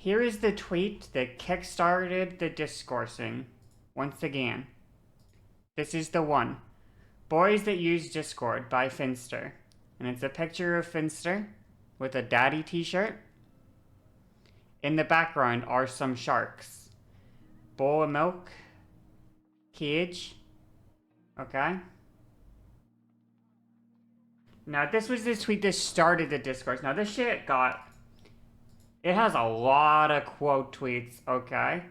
Here is the tweet that kickstarted the discoursing. Once again. This is the one. Boys That Use Discord by Finster. And it's a picture of Finster with a daddy t-shirt. In the background are some sharks. Bowl of milk. Cage. Okay. Now this was the tweet that started the discourse. Now this shit got... It has a lot of quote tweets, okay?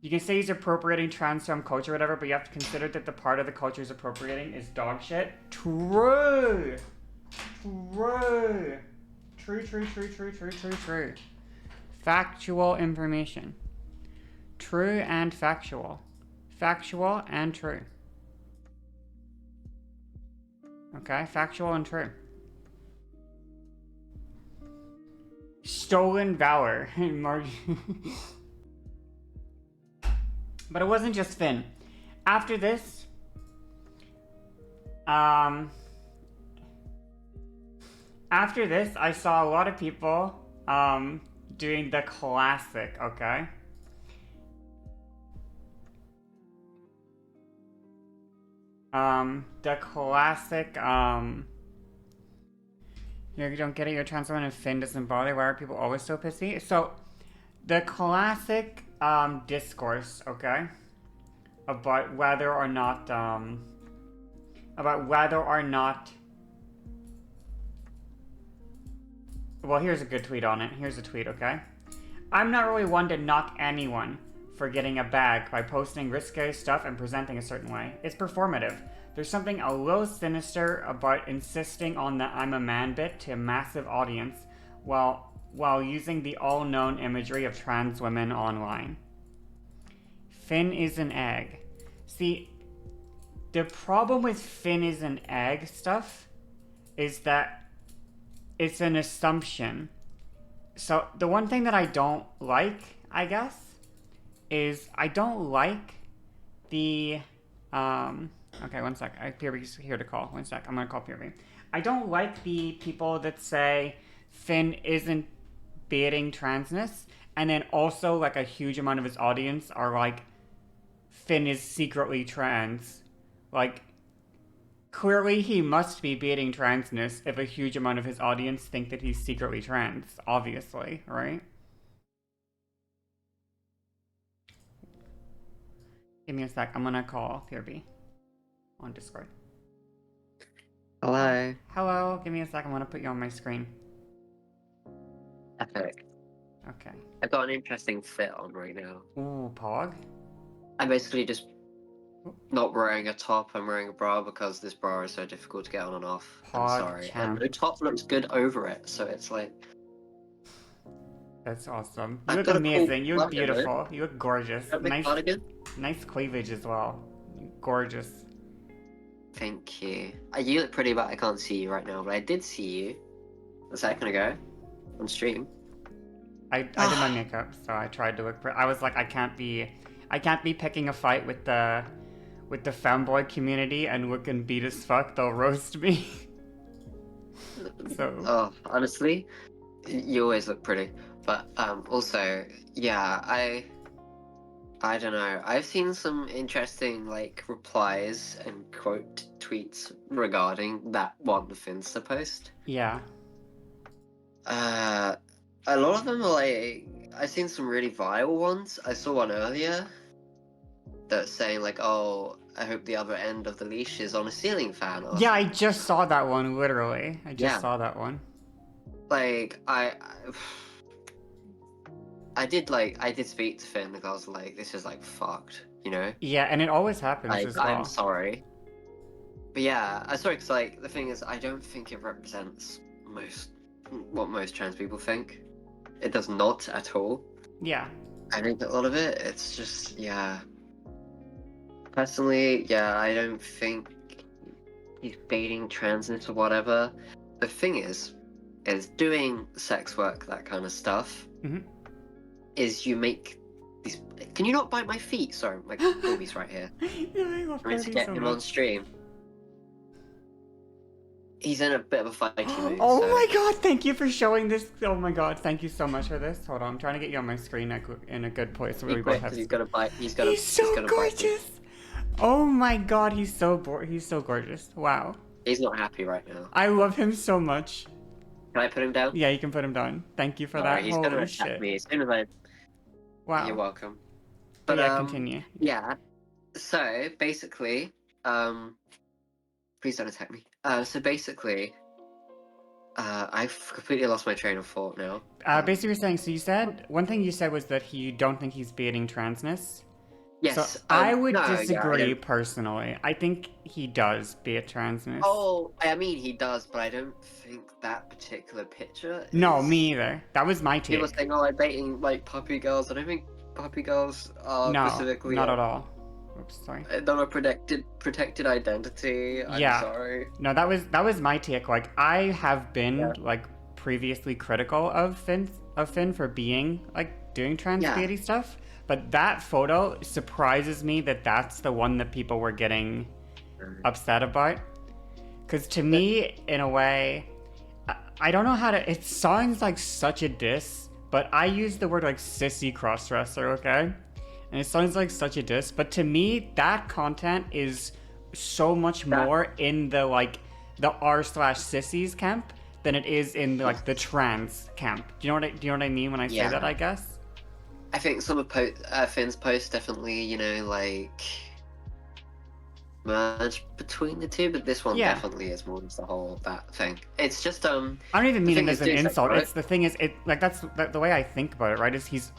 You can say he's appropriating trans film culture or whatever, but you have to consider that the part of the culture he's appropriating is dog shit. True! True! True. Factual information. True and factual. Factual and true. Okay, factual and true. Stolen valor. But it wasn't just Finn. After this, I saw a lot of people doing the classic, okay? The classic, you don't get it, you're a trans woman and Finn doesn't bother. Why are people always so pissy? So, the classic discourse, okay, about whether or not, well, here's a good tweet on it. Here's a tweet, okay? I'm not really one to knock anyone for getting a bag by posting risque stuff and presenting a certain way. It's performative. There's something a little sinister about insisting on the I'm a man bit to a massive audience while using the all-known imagery of trans women online. Finn is an egg. See, the problem with Finn is an egg stuff is that it's an assumption. So the one thing that I don't like, I guess, is I don't like the, okay, one sec. Pierbi's here to call. One sec. I'm gonna call Pierbi. I don't like the people that say Finn isn't baiting transness, and then also like a huge amount of his audience are like, Finn is secretly trans. Like, clearly he must be baiting transness if a huge amount of his audience think that he's secretly trans, obviously, right? Give me a sec, I'm gonna call Pierbi on Discord. Hello. Hello, give me a sec, I'm gonna put you on my screen. Epic. Okay. I've got an interesting fit on right now. Ooh, Pog? I'm basically just not wearing a top, I'm wearing a bra because this bra is so difficult to get on and off. I'm Pog sorry. champ. And the top looks good over it, so it's like... That's awesome. You I've look got a cool amazing, you look cardigan, beautiful, you look gorgeous. That big cardigan? Nice cleavage as well. Gorgeous. Thank you. You look pretty, but I can't see you right now, but I did see you a second ago on stream. I did my makeup, so I tried to look pretty. I was like, I can't be picking a fight with the femboy community and looking beat as fuck. They'll roast me. So. Oh, honestly, you always look pretty. But also, yeah, I don't know. I've seen some interesting like replies and quote tweets regarding that one Finsta post. Yeah. A lot of them are like, I've seen some really vile ones. I saw one earlier that's saying like, oh, I hope the other end of the leash is on a ceiling fan. Or yeah, I just saw that one, literally. I just saw that one. Like, I did speak to Finn because I was like, this is like fucked, you know? Yeah, and it always happens as well. I'm sorry. But yeah, I'm sorry because like, the thing is, I don't think it represents what most trans people think. It does not at all. Yeah. I think a lot of it, it's just, yeah. Personally, yeah, I don't think he's baiting transness or whatever. The thing is doing sex work, that kind of stuff, is you make these... Can you not bite my feet? Sorry, my baby's right here. Yeah, I love I'm going to get him on stream. he's in a bit of a fighty mood. Oh So my god, thank you for showing this. Oh my god, thank you so much for this. Hold on, I'm trying to get you on my screen in a good place where be we both quick have. because he's gonna bite. He's so He's gonna bite me. gorgeous. Oh my god, he's so he's so gorgeous. Wow. He's not happy right now. I love him so much. Can I put him down? Yeah, you can put him down. Thank you for that. He's gonna Holy attack shit. me as soon as I. Wow. You're welcome. But But yeah, continue. yeah. So basically, please don't attack me. So basically, I've completely lost my train of thought now. Basically, you're saying, so you said, one thing you said was that you don't think he's baiting transness. Yes. So I would no, yeah, disagree personally. I think he does bait transness. Oh, I mean he does, but I don't think that particular picture. No, is... me either. That was my take. People saying, "Oh, I'm baiting like puppy girls." I don't think puppy girls are No, specifically not at all. Oops, sorry. not a protected identity. I'm Yeah. sorry. No, that was my take. Like, I have been like previously critical of Finn for being like doing trans baity stuff, but that photo surprises me that that's the one that people were getting upset about. Because to me, in a way, I don't know how to. It sounds like such a diss, but I use the word like sissy crossdresser, okay? And it sounds like such a diss, but to me, that content is so much more in the like the r/sissies camp than it is in like the trans camp. Do you know what I mean when I say that? I guess. I think some of Finn's posts definitely, you know, like merge between the two, but this one definitely is more just the whole that thing. It's just I don't even mean it as an insult. Right? It's the thing is, it like that's the way I think about it. Right? Is he's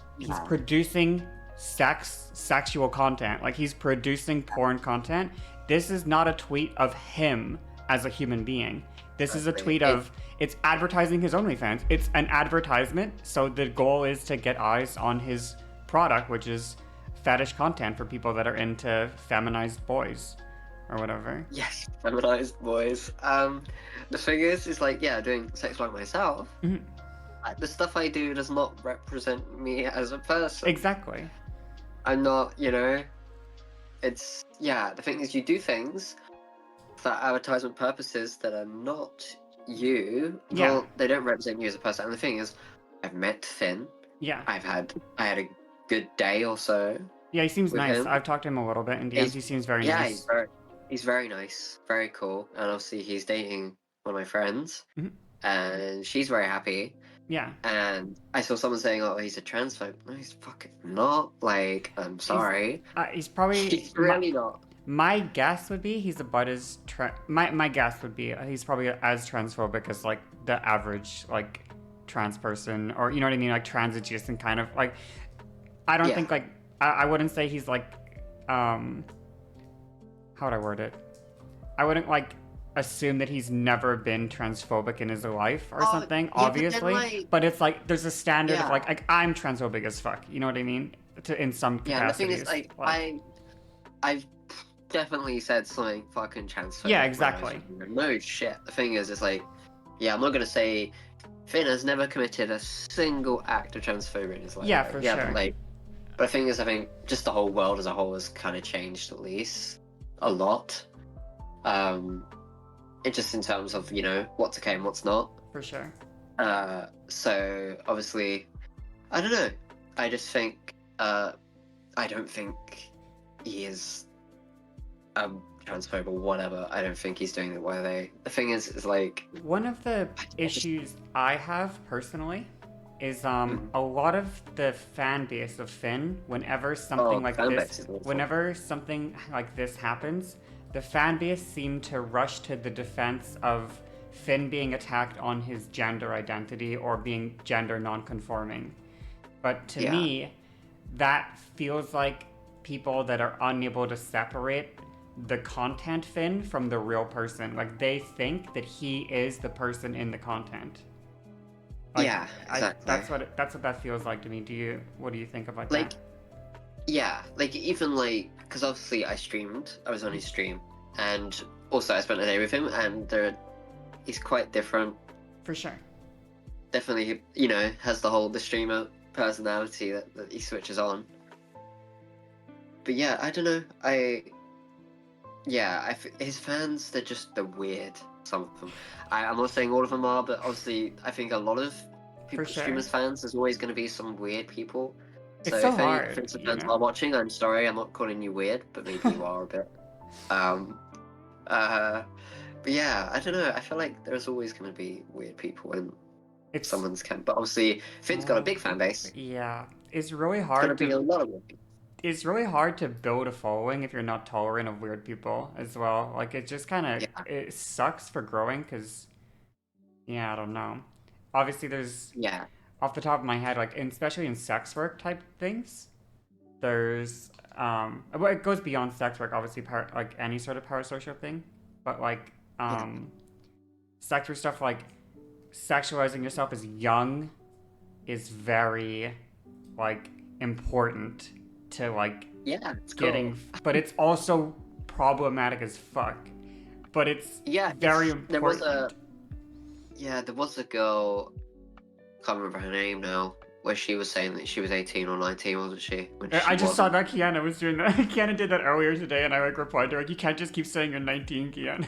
producing sexual content. Like he's producing porn content. This is not a tweet of him as a human being. This is a tweet of it's advertising his OnlyFans. It's an advertisement, so the goal is to get eyes on his product, which is fetish content for people that are into feminized boys or whatever. Yes, feminized boys. The thing is like, yeah, doing sex work myself. Mm-hmm. The stuff I do does not represent me as a person. Exactly. I'm not, you know. It's the thing is, you do things for advertisement purposes that are not you. Yeah. Well, they don't represent you as a person. And the thing is, I've met Finn. Yeah. I had a good day or so. Yeah, he seems nice. Him. I've talked to him a little bit, and he seems very nice. Yeah, he's very nice, very cool, and obviously he's dating one of my friends, and she's very happy. Yeah. And I saw someone saying, "Oh, he's a transphobe." No, he's fucking not. Like, I'm sorry. He's probably. He's really not. My guess would be he's about as my guess would be he's probably as transphobic as like the average like trans person, or you know what I mean, like trans adjacent kind of like. I don't think like I wouldn't say he's like how would I word it? I wouldn't like assume that he's never been transphobic in his life or something, obviously. But it's like there's a standard of like I'm transphobic as fuck. You know what I mean? In some capacities. Yeah, the thing is like I've definitely said something fucking transphobic. Yeah, exactly. No shit. The thing is, it's like, I'm not gonna say Finn has never committed a single act of transphobia in his life. Yeah, for sure. But the thing is, I think just the whole world as a whole has kind of changed, at least a lot. It just in terms of, you know, what's okay and what's not. For sure. So obviously, I don't know. I just think I don't think he is transphobe or whatever. I don't think he's doing it why they. The thing is like one of the issues I have personally is a lot of the fan base of Finn. Whenever something whenever something like this happens, the fan base seem to rush to the defense of Finn being attacked on his gender identity or being gender non-conforming. But to me, that feels like people that are unable to separate the content Finn from the real person. Like they think that he is the person in the content. Like, exactly. That's what that feels like to me. What do you think about like, that? Yeah, like even like because obviously I was on his stream, and also I spent a day with him, and he's quite different. For sure. Definitely, you know, has the streamer personality that he switches on. But yeah, I don't know. His fans, they're weird. some of them. I'm not saying all of them are, but obviously I think a lot of people, For sure. streamers fans, there's always going to be some weird people. So It's so if any hard, Finster you fans know? are watching, I'm sorry, I'm not calling you weird, but maybe you are a bit. Um, but yeah, I don't know. I feel like there's always going to be weird people in It's someone's camp. But obviously, Finn's got a big fan base. yeah. It's really It's going to hard be to a lot of weird people. it's really hard to build a following if you're not tolerant of weird people as well. Like it just kind of Yeah, it sucks for growing because yeah, I don't know. Obviously, there's yeah, off the top of my head, like especially in sex work type things, there's well, it goes beyond sex work, obviously, like any sort of parasocial thing, but like yeah, sex work stuff like sexualizing yourself as young is very like important to like yeah. It's cool. getting, but it's also problematic as fuck. But it's Yeah, very there was a important. there was a girl. Can't remember her name now. Where she was saying that she was 18 or 19, wasn't she? When she I just saw wasn't. that Kiana was doing that. Kiana did that earlier today, and I like replied to her, like, you can't just keep saying you're 19, Kiana.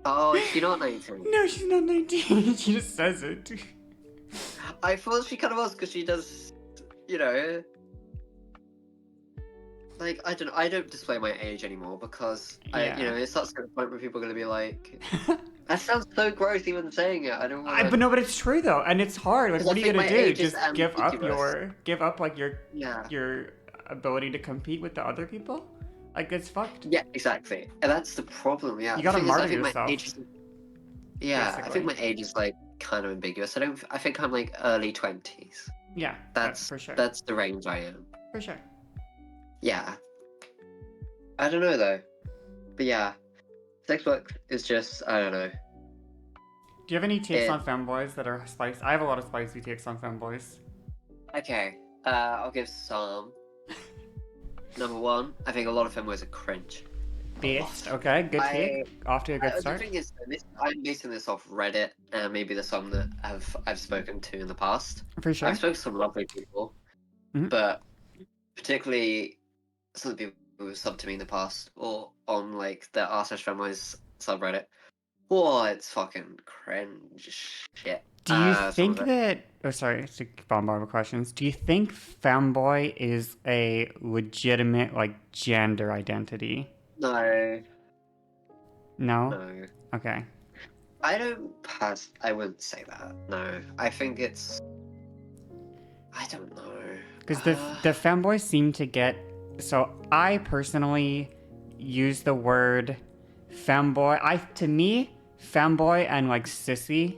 Oh, is she not 19? No, she's not 19. She just says it. I thought she kind of was because she does, you know, like I don't display my age anymore because Yeah. it starts to get to the point where people are gonna be like, that sounds so gross even saying it. I don't want But to. no, but it's true though, and it's hard. Like, Because what I are you think gonna my do? age is Just ambiguous. give up like Yeah. your ability to compete with the other people? Like, it's fucked. Yeah, exactly. And that's the problem. Yeah. You The gotta thing is, I martyr think my yourself, age is. Yeah, I think basically. my age is like kind of ambiguous. I don't. I think I'm like early 20s. Yeah, That's for sure, that's the range I am. for sure. Yeah. I don't know though. But yeah, sex work is just I don't know. Do you have any takes It on femboys that are spicy? I have a lot of spicy takes on femboys. okay. I'll give some. Number one, I think a lot of femboys are cringe. A Based, lot. okay, good take. I, Off to a good the start. thing is, I'm basing this off Reddit, and maybe there's some that I've spoken to in the past. For sure. I've spoken to some lovely people, Mhm. but particularly some of the people who sub to me in the past, or on like the r/femboys subreddit. Oh, it's fucking cringe shit. Do you Some of think it. that? Oh, sorry to bombard with questions. Do you think femboy is a legitimate like gender identity? No, No. no. Okay. I don't pass. I wouldn't say that. No, I think it's. I don't know. Because the femboys seem to get. So I personally use the word femboy. To me, femboy and like sissy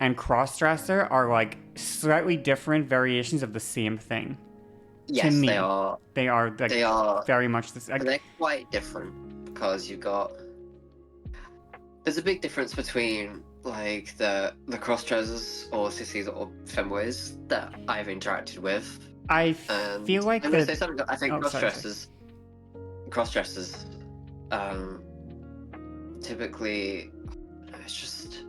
and crossdresser are like slightly different variations of the same thing. To Yes, me, they are. they are like They are. very much the same. But they're quite different because you've got. There's a big difference between like the cross dressers or sissies or femboys that I've interacted with. I And feel like I'm gonna say the. something. I think Oh, sorry. cross dressers, typically, it's just.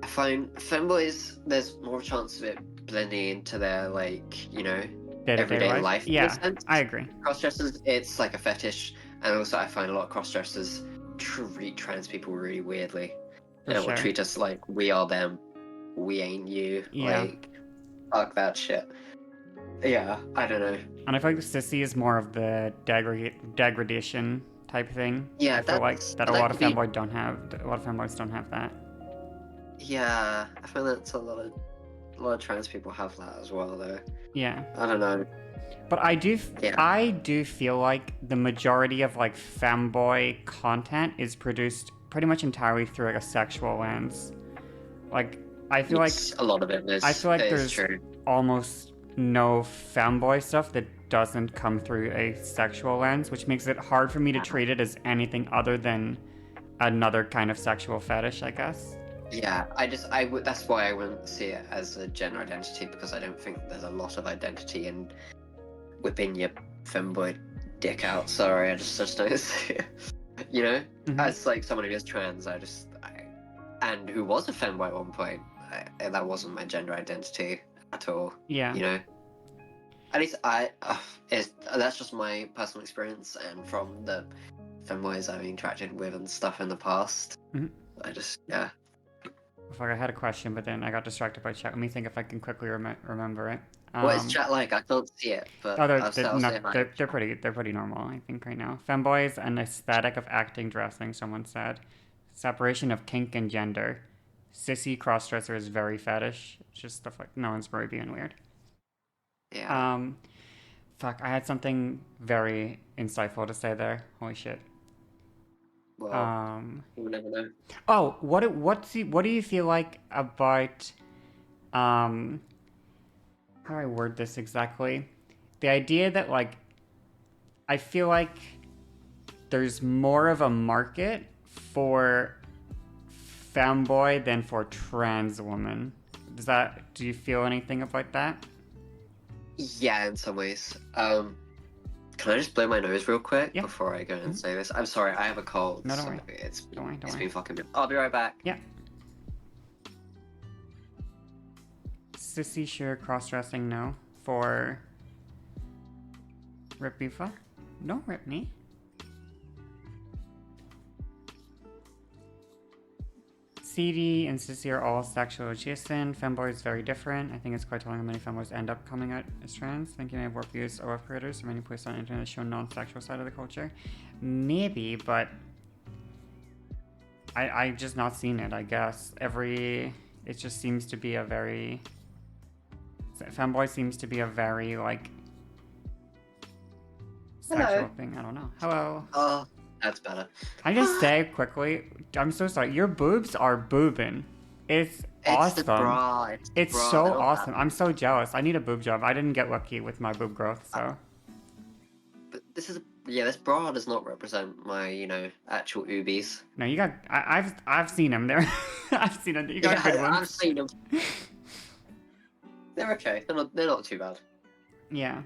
I find femboys. There's more chance of it blending into their Day-to-day everyday life. In a Yeah, sense. I agree. Cross dressers, it's like a fetish, and also I find a lot of cross dressers treat trans people really weirdly, For and will sure. treat us like we are them, we ain't you. Yeah. Like, fuck that shit. Yeah, I don't know. And I feel like sissy is more of the degradation type thing. Yeah, I feel like that's that a that lot could of be. femboys don't have. A lot of femboys don't have that. Yeah, I feel that's a lot of trans people have that as well, though. Yeah. I don't know. But Yeah. I do feel like the majority of like femboy content is produced pretty much entirely through like a sexual lens. Like I feel like Yes, a lot of it is. I feel like it is there's true. almost no femboy stuff that doesn't come through a sexual lens, which makes it hard for me to treat it as anything other than another kind of sexual fetish, I guess. Yeah, that's why I wouldn't see it as a gender identity, because I don't think there's a lot of identity in whipping your femboy dick out. Sorry, I just don't see it. You know, Mhm. as like someone who is trans, and who was a femboy at one point, that wasn't my gender identity at all. Yeah. You know, at least that's just my personal experience, and from the femboys I've interacted with and stuff in the past. Mhm. I just, yeah. Fuck, I had a question, but then I got distracted by chat. Let me think if I can quickly remember it. What is chat like? I can't see it, but Oh, I'll say hi. they're pretty normal, I think, right now. Femboys, an aesthetic of acting, dressing. Someone said, separation of kink and gender. Sissy crossdresser is very fetish. It's just stuff like no one's really being weird. Yeah. Fuck, I had something very insightful to say there. Holy shit. Well, you never know. Oh, what do you feel like about um how do I word this exactly? The idea that like I feel like there's more of a market for femboy than for trans woman. Do you feel anything about that? Yeah, in some ways. Can I just blow my nose real quick Yeah. before I go and say this? I'm sorry, I have a cold. No, don't so worry. It's Don't worry. been fucking. I'll be right back. Yeah. Sissy sure cross-dressing no. For Rip Bifa? No rip me. CD and Sissy are all sexual adjacent. Femboy is very different. I think it's quite telling how many femboys end up coming out as trans. Thinking of work use Oife creators or many places on the internet that show non-sexual side of the culture. Maybe, but I've just not seen it, I guess. It just seems to be a very... Femboy seems to be a very, like... sexual Hello. thing. I don't know. Hello. Oh, that's better. Can I just say quickly, I'm so sorry. Your boobs are boobing. It's awesome. The bra. It's bra. so awesome. I'm so jealous. I need a boob job. I didn't get lucky with my boob growth, so. But this bra does not represent my, actual oobies. No, you got. I've seen them. I've seen them. You got good ones. I've seen them. They're okay. They're not too bad. Yeah.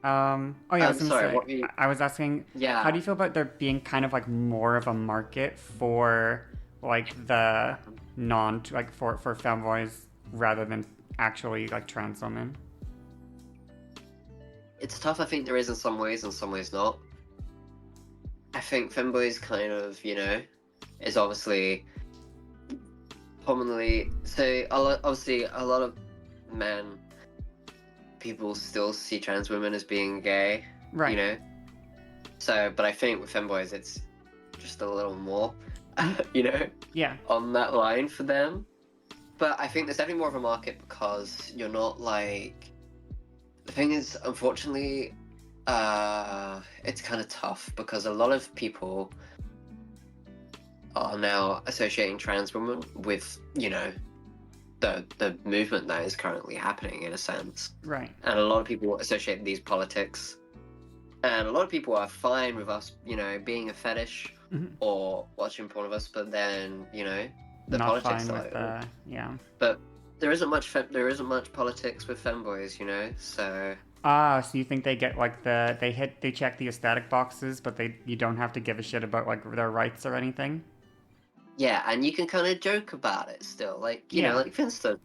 Oh yeah, I was gonna sorry, say. I was asking. Yeah. How do you feel about there being kind of like more of a market for like the for femboys rather than actually like trans women? It's tough. I think there is in some ways not. I think femboys kind of, is obviously commonly a lot of men people still see trans women as being gay, Right. So, but I think with femboys, it's just a little more, Yeah. on that line for them. But I think there's definitely more of a market because you're not like. The thing is, unfortunately, it's kind of tough because a lot of people are now associating trans women with, the movement that is currently happening in a sense. Right. And a lot of people associate these politics. And a lot of people are fine with us, being a fetish or watching porn of us, but then, the not politics fine side. with yeah. But there isn't much politics with femboys, so. So you think they get like they check the aesthetic boxes, but you don't have to give a shit about like their rights or anything? Yeah, and you can kind of joke about it still, like like Finster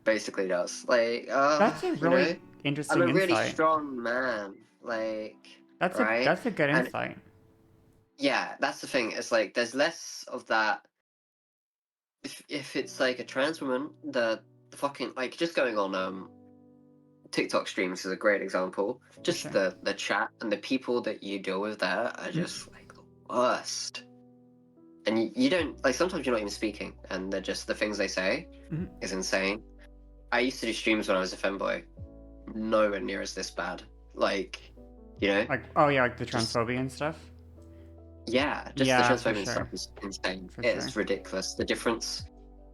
basically does. Like, that's a really interesting I'm a really insight. strong man, like. That's a good insight. Yeah, that's the thing. It's like there's less of that. If it's like a trans woman, the fucking like just going on TikTok streams is a great example. Just Sure. the chat and the people that you deal with there are just like the worst. And you don't like sometimes you're not even speaking, and they're just the things they say is insane. I used to do streams when I was a femboy, nowhere near as this bad. Like, Like like the transphobia and stuff. Yeah, just the transphobia stuff is insane. It's ridiculous. The difference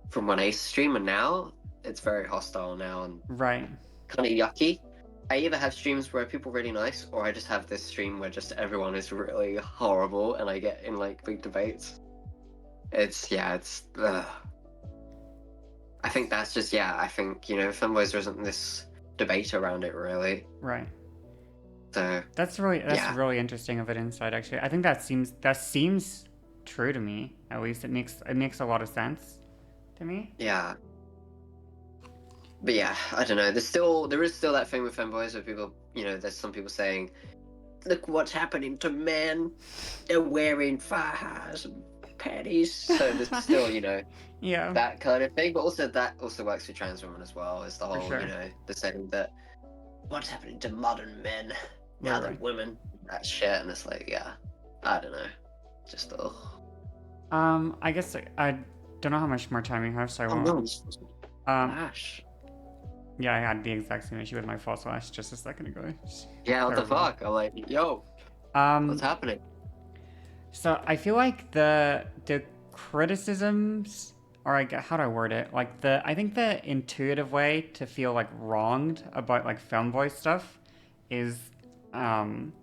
from when I used to stream and now, it's very hostile now and right, kind of yucky. I either have streams where people are really nice, or I just have this stream where just everyone is really horrible, and I get in like big debates. I think that's just I think femboys there isn't this debate around it really. Right. So that's really interesting of an insight. Actually, I think that seems true to me. At least it makes a lot of sense to me. Yeah. But yeah, I don't know. There is still that thing with femboys where people, there's some people saying look what's happening to men. They're wearing fajas and panties. So there's still, Yeah, that kind of thing. But also that also works for trans women as well. Is the for whole, sure. the saying that what's happening to modern men now Right, that right. women that shit, and it's like, yeah, I don't know, just I guess I don't know how much more time we have, so I oh won't. no, Um, Flash. yeah, I had the exact same issue with my false lash just a second ago. It's Yeah, what the terrible. fuck? I'm like, yo, what's Um, happening? so I feel like the criticisms, or how do I word it? Like I think the intuitive way to feel like wronged about like femboy stuff is, um,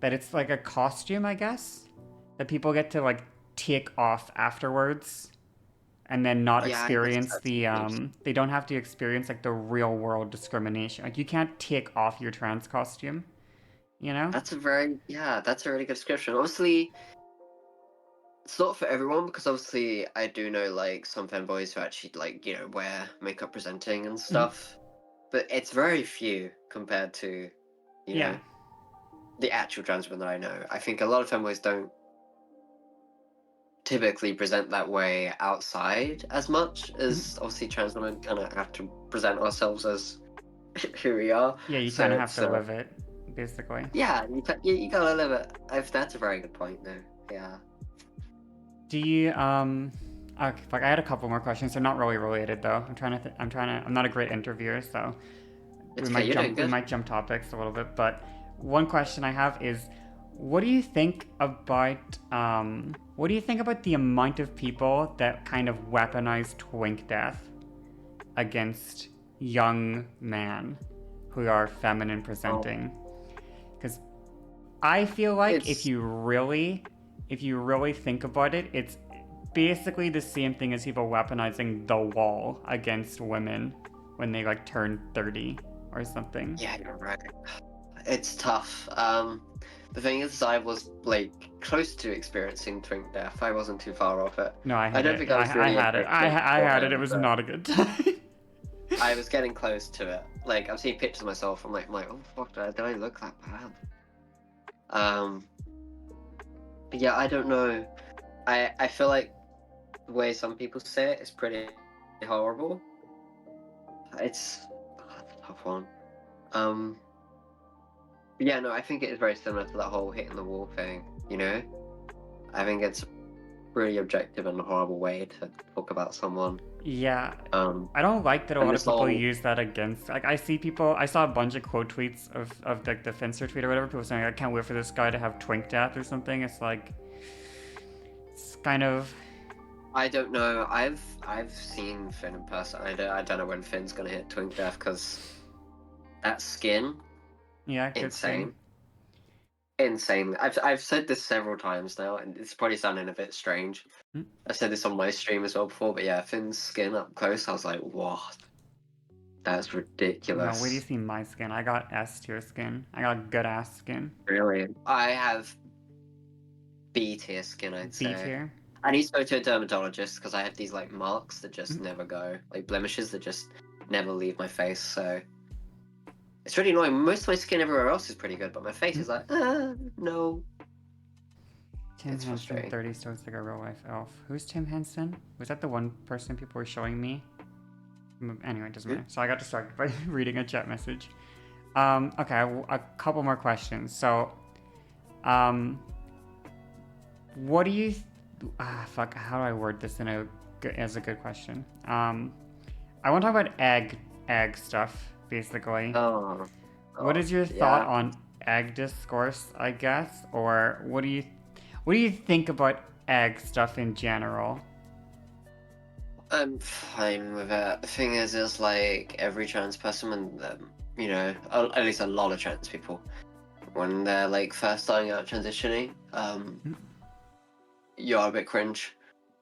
that it's like a costume, I guess, that people get to like take off afterwards and then not Yeah, I guess experience that's the case. they don't have to experience like the real world discrimination. Like you can't take off your trans costume, you know? That's a really good description. Obviously, it's not for everyone because obviously I do know like some fanboys who actually like, wear makeup presenting and Mhm. stuff. But it's very few compared to, you Yeah. know, the actual trans women that I know. I think a lot of fanboys don't typically present that way outside as much Mhm. as obviously trans women kind of have to present ourselves as who we are. Yeah, you So kind of have it's to live it, basically. yeah, you gotta live it. That's a very good point though. Yeah. Do you okay, fuck, I had a couple more questions. They're not really related though. I'm not a great interviewer, so It's okay, you're doing we good. might jump topics a little bit, but one question I have is what do you think about the amount of people that kind of weaponize twink death against young men who are feminine Oh, presenting? Because I feel like it's if you really think about it, it's basically the same thing as people weaponizing the wall against women when they like turn 30 or something. yeah, you're right. It's tough. The thing is, I was like close to experiencing twink death. I wasn't too far off it. No, I I had don't it. think I was I really had it. addicted I had it. It beforehand, was but not a good time. I was getting close to it. Like I'm seeing pictures of myself. I'm like, oh fuck, do I look that bad? Um, but yeah, I don't know. I feel like the way some people say it is pretty horrible. It's a tough one. Um, but yeah, no, I think it is very similar to that whole hitting the wall thing. I think it's a pretty objective and horrible way to talk about someone. Yeah, Um, I don't like that a and lot of this people whole use that against. Like, I saw a bunch of quote tweets of like the Finster tweet or whatever. People saying, "I can't wait for this guy to have twink death" or something. It's like, it's kind of, I don't know. I've seen Finn in person. I don't know when Finn's gonna hit twink death because that skin, yeah, good skin. insane, insane. I've said this several times now, and it's probably sounding a bit strange. Hmm? I said this on my stream as well before, but yeah, Finn's skin up close, I was like, what? That's No, where do you ridiculous. see my skin? I got S tier skin. I got good ass skin. Really? I have B tier skin, I'd B say. tier. I need to go to a dermatologist because I have these like marks that just Hmm? never go, like blemishes that just never leave my face. So it's really annoying. Most of my skin everywhere else is pretty good, but my face Hmm? is like, no. Tim It's Henson, frustrating. 30 stories like a real life elf. Who's Tim Henson? Was that the one person people were showing me? Anyway, it doesn't Hmm? matter. So I got distracted by reading a chat message. Okay, a couple more questions. So, um, what do you? Fuck. How do I word this as a good question? I want to talk about egg stuff, basically. Oh, What God, is your thought yeah. on egg discourse? I guess, or what do you think about egg stuff in general? I'm fine with it. The thing is like every trans person, and at least a lot of trans people, when they're like first starting out transitioning, Hmm? you're a bit cringe.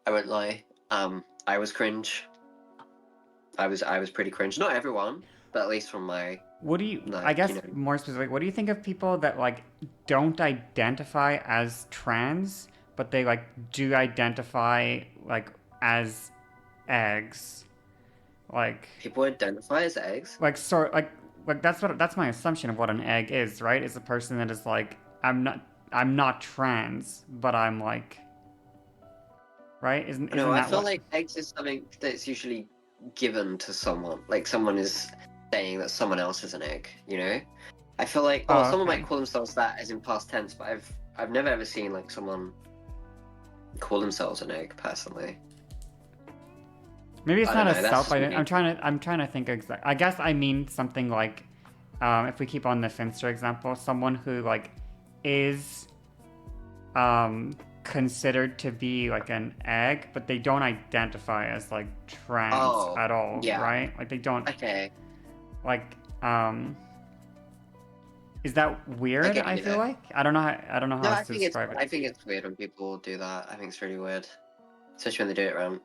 I won't lie. I was cringe. I was pretty cringe. Not everyone, but at least from my What do you, I like guess more specific, what do you think of people that like don't identify as trans, but they like do identify like as eggs? Like, people identify as eggs. like sort like like that's my assumption of what an egg is, right? Is a person that is like, I'm not trans, but I'm like, right? No, Isn't I that feel what? like eggs is something that's usually given to someone. Like someone is saying that someone else is an egg, you know? I feel like, Oh, someone might okay. call themselves that as in past tense, but I've never ever seen like someone call themselves an egg personally. Maybe it's I don't not a know. That's self. just me. I'm trying to think exact. I guess I mean something like, if we keep on the Finster example, someone who like is considered to be like an egg, but they don't identify as like trans Oh, at all, yeah. right? Like they don't Okay. like is that I weird? get I you feel though. like I don't know how No, else to describe it. I think it's weird when people do that. I think it's really weird, especially when they do it around.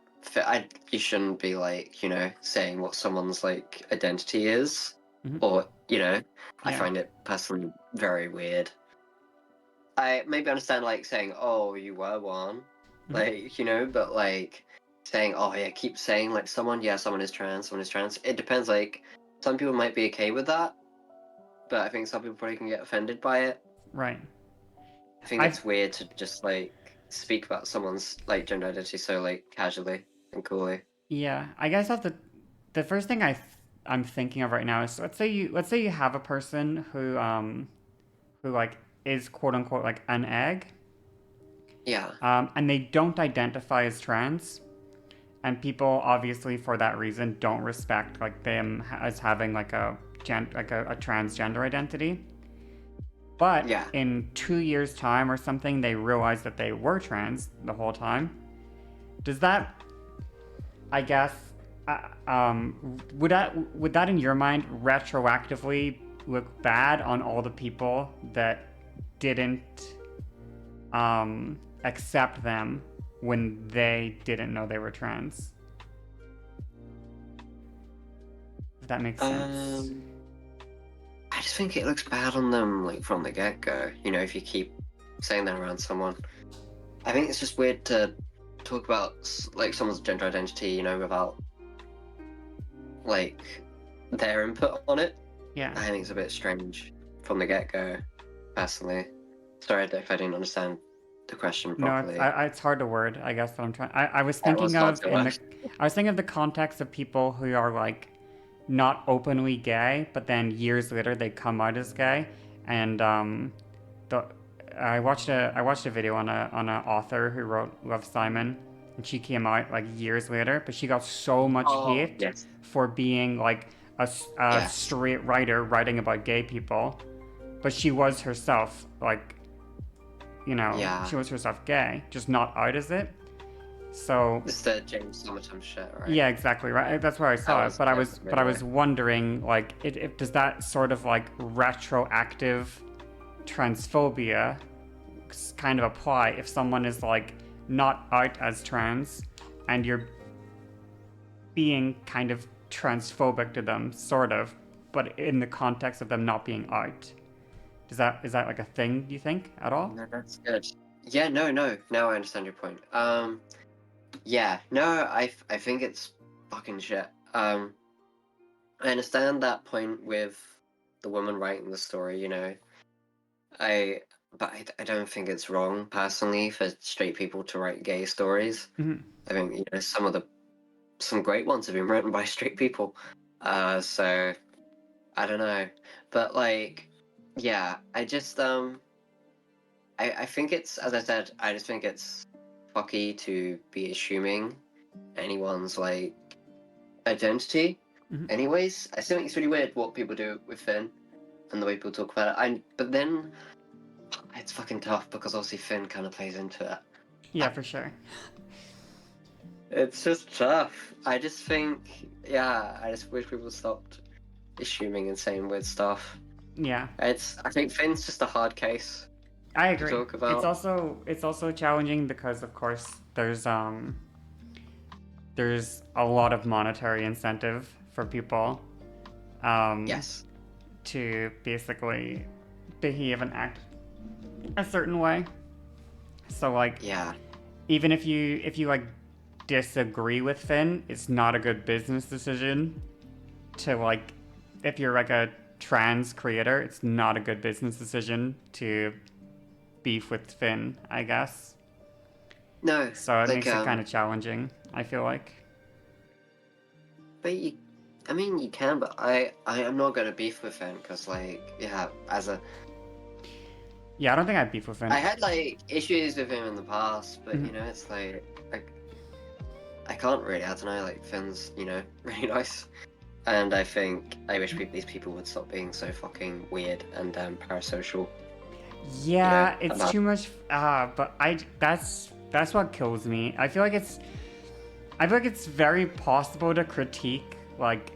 You shouldn't be like, saying what someone's like identity is, Hmm. or I Yeah. find it personally very weird. I maybe understand like saying, "Oh, you were one," Hmm. like but like saying, "Oh yeah, keep saying like someone is trans, someone is trans." It depends. Like some people might be okay with that, but I think some people probably can get offended by it. Right. I think I it's weird to just like speak about someone's like gender identity so like casually and coolly. Yeah. I guess that's the first thing I'm thinking of right now is let's say you have a person who like is quote unquote like an egg, Yeah, and they don't identify as trans, and people obviously for that reason don't respect like them as having like a transgender identity. But yeah. in 2 years' time or something, they realize that they were trans the whole time. Does that, I guess, would that in your mind retroactively look bad on all the people that didn't accept them when they didn't know they were trans? If that makes sense. Um, I just think it looks bad on them like from the get go. If you keep saying that around someone, I think it's just weird to talk about like someone's gender identity, without like their input on it. Yeah. I think it's a bit strange from the get go, personally. Sorry if I didn't understand the question No, properly. it's hard to word. I guess that I'm trying. I was That was thinking hard of to word. I was thinking of the context of people who are like not openly gay, but then years later they come out as gay. And the I watched a video on a author who wrote Love Simon, and she came out like years later, but she got so much Oh, hate yes. for being like a Yes. straight writer writing about gay people, but she was herself like Yeah. she was herself gay, just not out as it. So It's the James Summertime shit, right? yeah, exactly right. That's where I That saw it. was a bit of a But I video. was wondering, like, does that sort of like retroactive transphobia kind of apply if someone is like not out as trans, and you're being kind of transphobic to them, sort of, but in the context of them not being out? Is that like a thing? Do you think at all? No, that's good. Yeah, no, no. Now I understand your point. Yeah, no, I think it's fucking shit. I understand that point with the woman writing the story, I, but I don't think it's wrong personally for straight people to write gay stories. Hmm. I think some great ones have been written by straight people. So I don't know, but like, yeah, I think it's, as I said, I just think it's fucky to be assuming anyone's like identity. Hmm. Anyways, I still think it's really weird what people do with Finn and the way people talk about it. But then it's fucking tough because obviously Finn kind of plays into it. Yeah, for sure. It's just tough. I just think, yeah, I just wish people stopped assuming and saying weird stuff. Yeah. I think Finn's just a hard case I to agree. talk about. It's also challenging because of course there's a lot of monetary incentive for people um, Yes. to basically behave and act a certain way. So like Yeah. even if you like disagree with Finn, it's not a good business decision to like if you're like trans creator, it's not a good business decision to beef with Finn, I guess. No, So it like makes it kind of challenging, I feel like. but I mean, you can, but I am not gonna beef with him because, like, yeah, Yeah, I don't think I'd beef with Finn. I had like issues with him in the past, but Mhm. it's like I can't really. I don't know. Like Finn's, really nice, and I think I wish these people would stop being so fucking weird and parasocial. Yeah, it's about- too much. But that's what kills me. I feel like it's very possible to critique, like,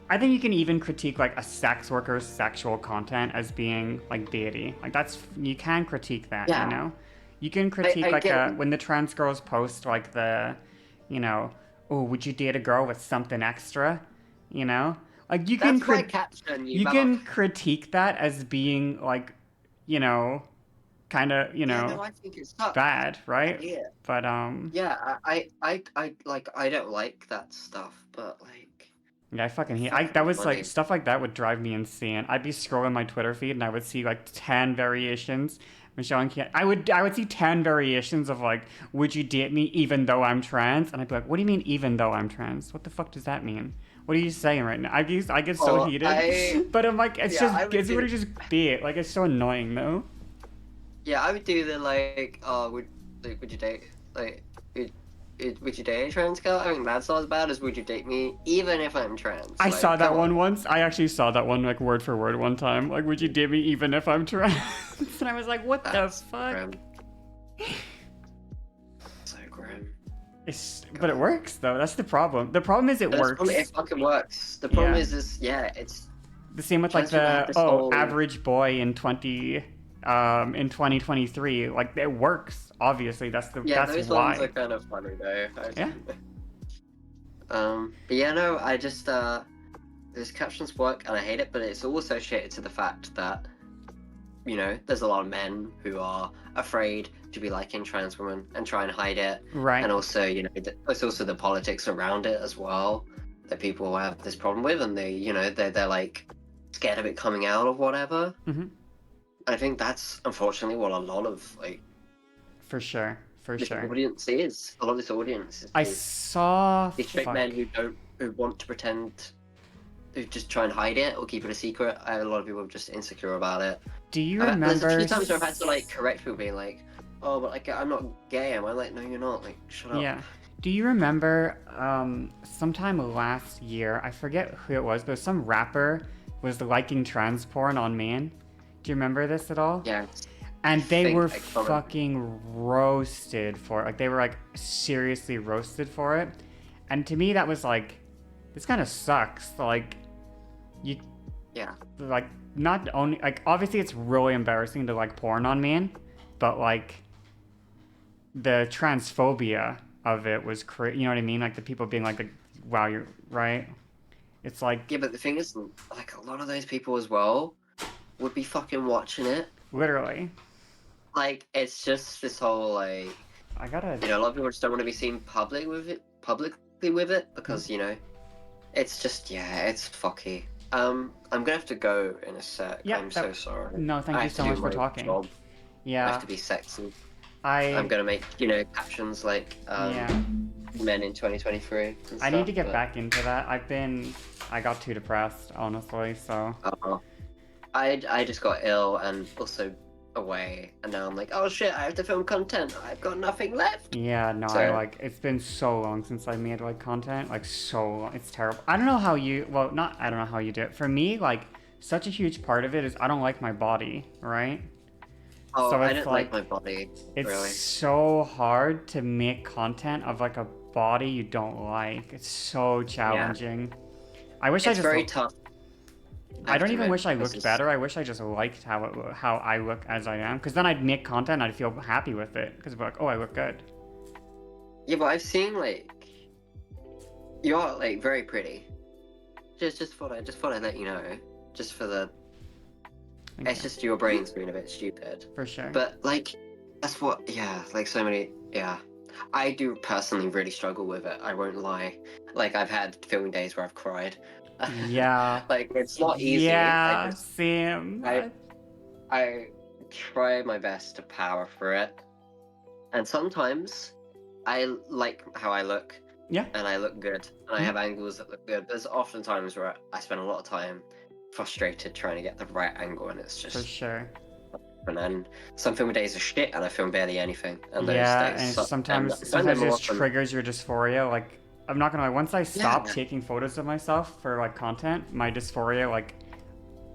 I think you can even critique like a sex worker's sexual content as being like deity. Like you can critique that, Yeah. you know. You can critique I like get- when the trans girls post like oh, would you date a girl with something extra, you know? Like you can That's my caption. you can critique that as being like, kind of, Yeah, no, I think it sucks. bad, right? Yeah. But Yeah, I don't like that stuff, but like. yeah, I fucking hate. Fucking That was funny. like stuff like that would drive me insane. I'd be scrolling my Twitter feed and I would see like 10 variations. Michelle and Kian. I would see 10 variations of like, would you date me even though I'm trans? And I'd be like, what do you mean even though I'm trans? What the fuck does that mean? What are you saying right now? I get so Well, heated, but I'm like, it's I would just do- would just be it. Like it's so annoying though. Yeah, I would do the like, would you date would you date a trans girl? I mean, that's not as bad as would you date me, even if I'm trans. I Like, saw that come one on. once. I actually saw that one like word for word one time. Like, would you date me even if I'm trans? And I was like, what That's the fuck? grim. So grim. But it works though. That's the problem. The problem is it But works. it fucking works. The problem Yeah. is it's The same with like trans people have the this whole- average boy in 2023. Like it works. Obviously, that's those why. ones are kind of funny though. Yeah. But yeah, no, I just those captions work and I hate it, but it's all associated to the fact that there's a lot of men who are afraid to be liking trans women and try and hide it. Right. And also, it's also the politics around it as well that people have this problem with, and they're like scared of it coming out or whatever. Mm-hmm. And I think that's unfortunately what a lot of like For sure. this audience is. A lot of this audience I is saw. these straight men who want to pretend, who just try and hide it or keep it a secret. A lot of people are just insecure about it. Do you There's remember? a few times where I've had to like correct people, being like, "Oh, but like I'm not gay." Am I like, "No, you're not." Like, shut up. Yeah. Do you remember sometime last year, I forget who it was, but some rapper was liking trans porn on Maine? Do you remember this at all? Yeah. And they think were I can't fucking roasted for it. Like they were like seriously roasted for it. And to me that was like, this kind of sucks. Like you Yeah. like not only like obviously it's really embarrassing to like porn on Maine, but like the transphobia of it was you know what I mean? Like the people being like wow, you're right. It's like Yeah, but the thing is, like a lot of those people as well would be fucking watching it. literally. Like it's just this whole like, I gotta a lot of people just don't want to be seen publicly with it because it's just it's fucky. I'm gonna have to go in a sec. Yeah, I'm so sorry. No, thank I you have so to much do for my talking. job. I Yeah. have to be sexy. I'm I'm gonna make captions like yeah. men in 2023. and I need stuff, to get but- back into that. I got too depressed, honestly, so. I just got ill and also away, and now I'm like, oh shit, I have to film content. I've got nothing left. Yeah, no, So- it's been so long since I made, like, content. Like, so long. It's terrible. I don't know how you, well, I don't know how you do it. For me, like, such a huge part of it is I don't like my body, right? Oh, So I it's don't like my body. It's really. so hard to make content of, like, a body you don't like. It's so challenging. I wish I It's just... very tough. I don't even admit, wish I this looked is- better. I wish I just liked how I look as I am. Because then I'd make content and I'd feel happy with it. Because I'd be like, oh, I look good. Yeah, but I've seen like you're like very pretty. Just thought I'd let you know. Just for the Thank it's you. just your brain's being a bit stupid. For sure. But like that's what like so many I do personally really struggle with it. I won't lie. Like I've had filming days where I've cried. Yeah. Like it's not easy. Yeah, same. I try my best to power through it, and sometimes I like how I look, Yeah. and I look good, and I have angles that look good. There's often times where I spend a lot of time frustrated trying to get the right angle, and it's For just. sure. And then some film days are shit, and I film barely anything. And those Yeah, days and suck. sometimes And when they're it more just often, triggers your dysphoria. Like, I'm not gonna lie, once I stopped yeah, taking photos of myself for like content, my dysphoria like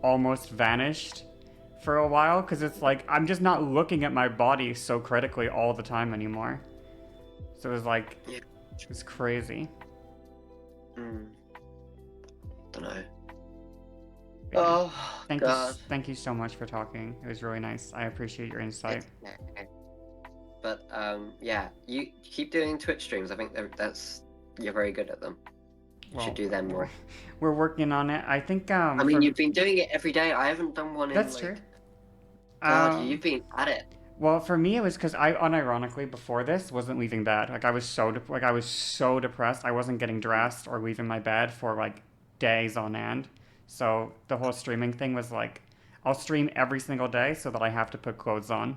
almost vanished for a while because it's like I'm just not looking at my body so critically all the time anymore. So it was like yeah. it was crazy. Don't know. Yeah. Oh God. Thank you so much for talking. It was really nice. I appreciate your insight. Okay. But yeah, you keep doing Twitch streams. I think you're very good at them. You should do them more. We're working on it. I think I mean, you've been doing it every day. I haven't done one in that's like. true. God, you've been at it. Well, for me, it was because I unironically before this wasn't leaving bed. Like I was so depressed. I wasn't getting dressed or leaving my bed for like days on end. So the whole streaming thing was like, I'll stream every single day so that I have to put clothes on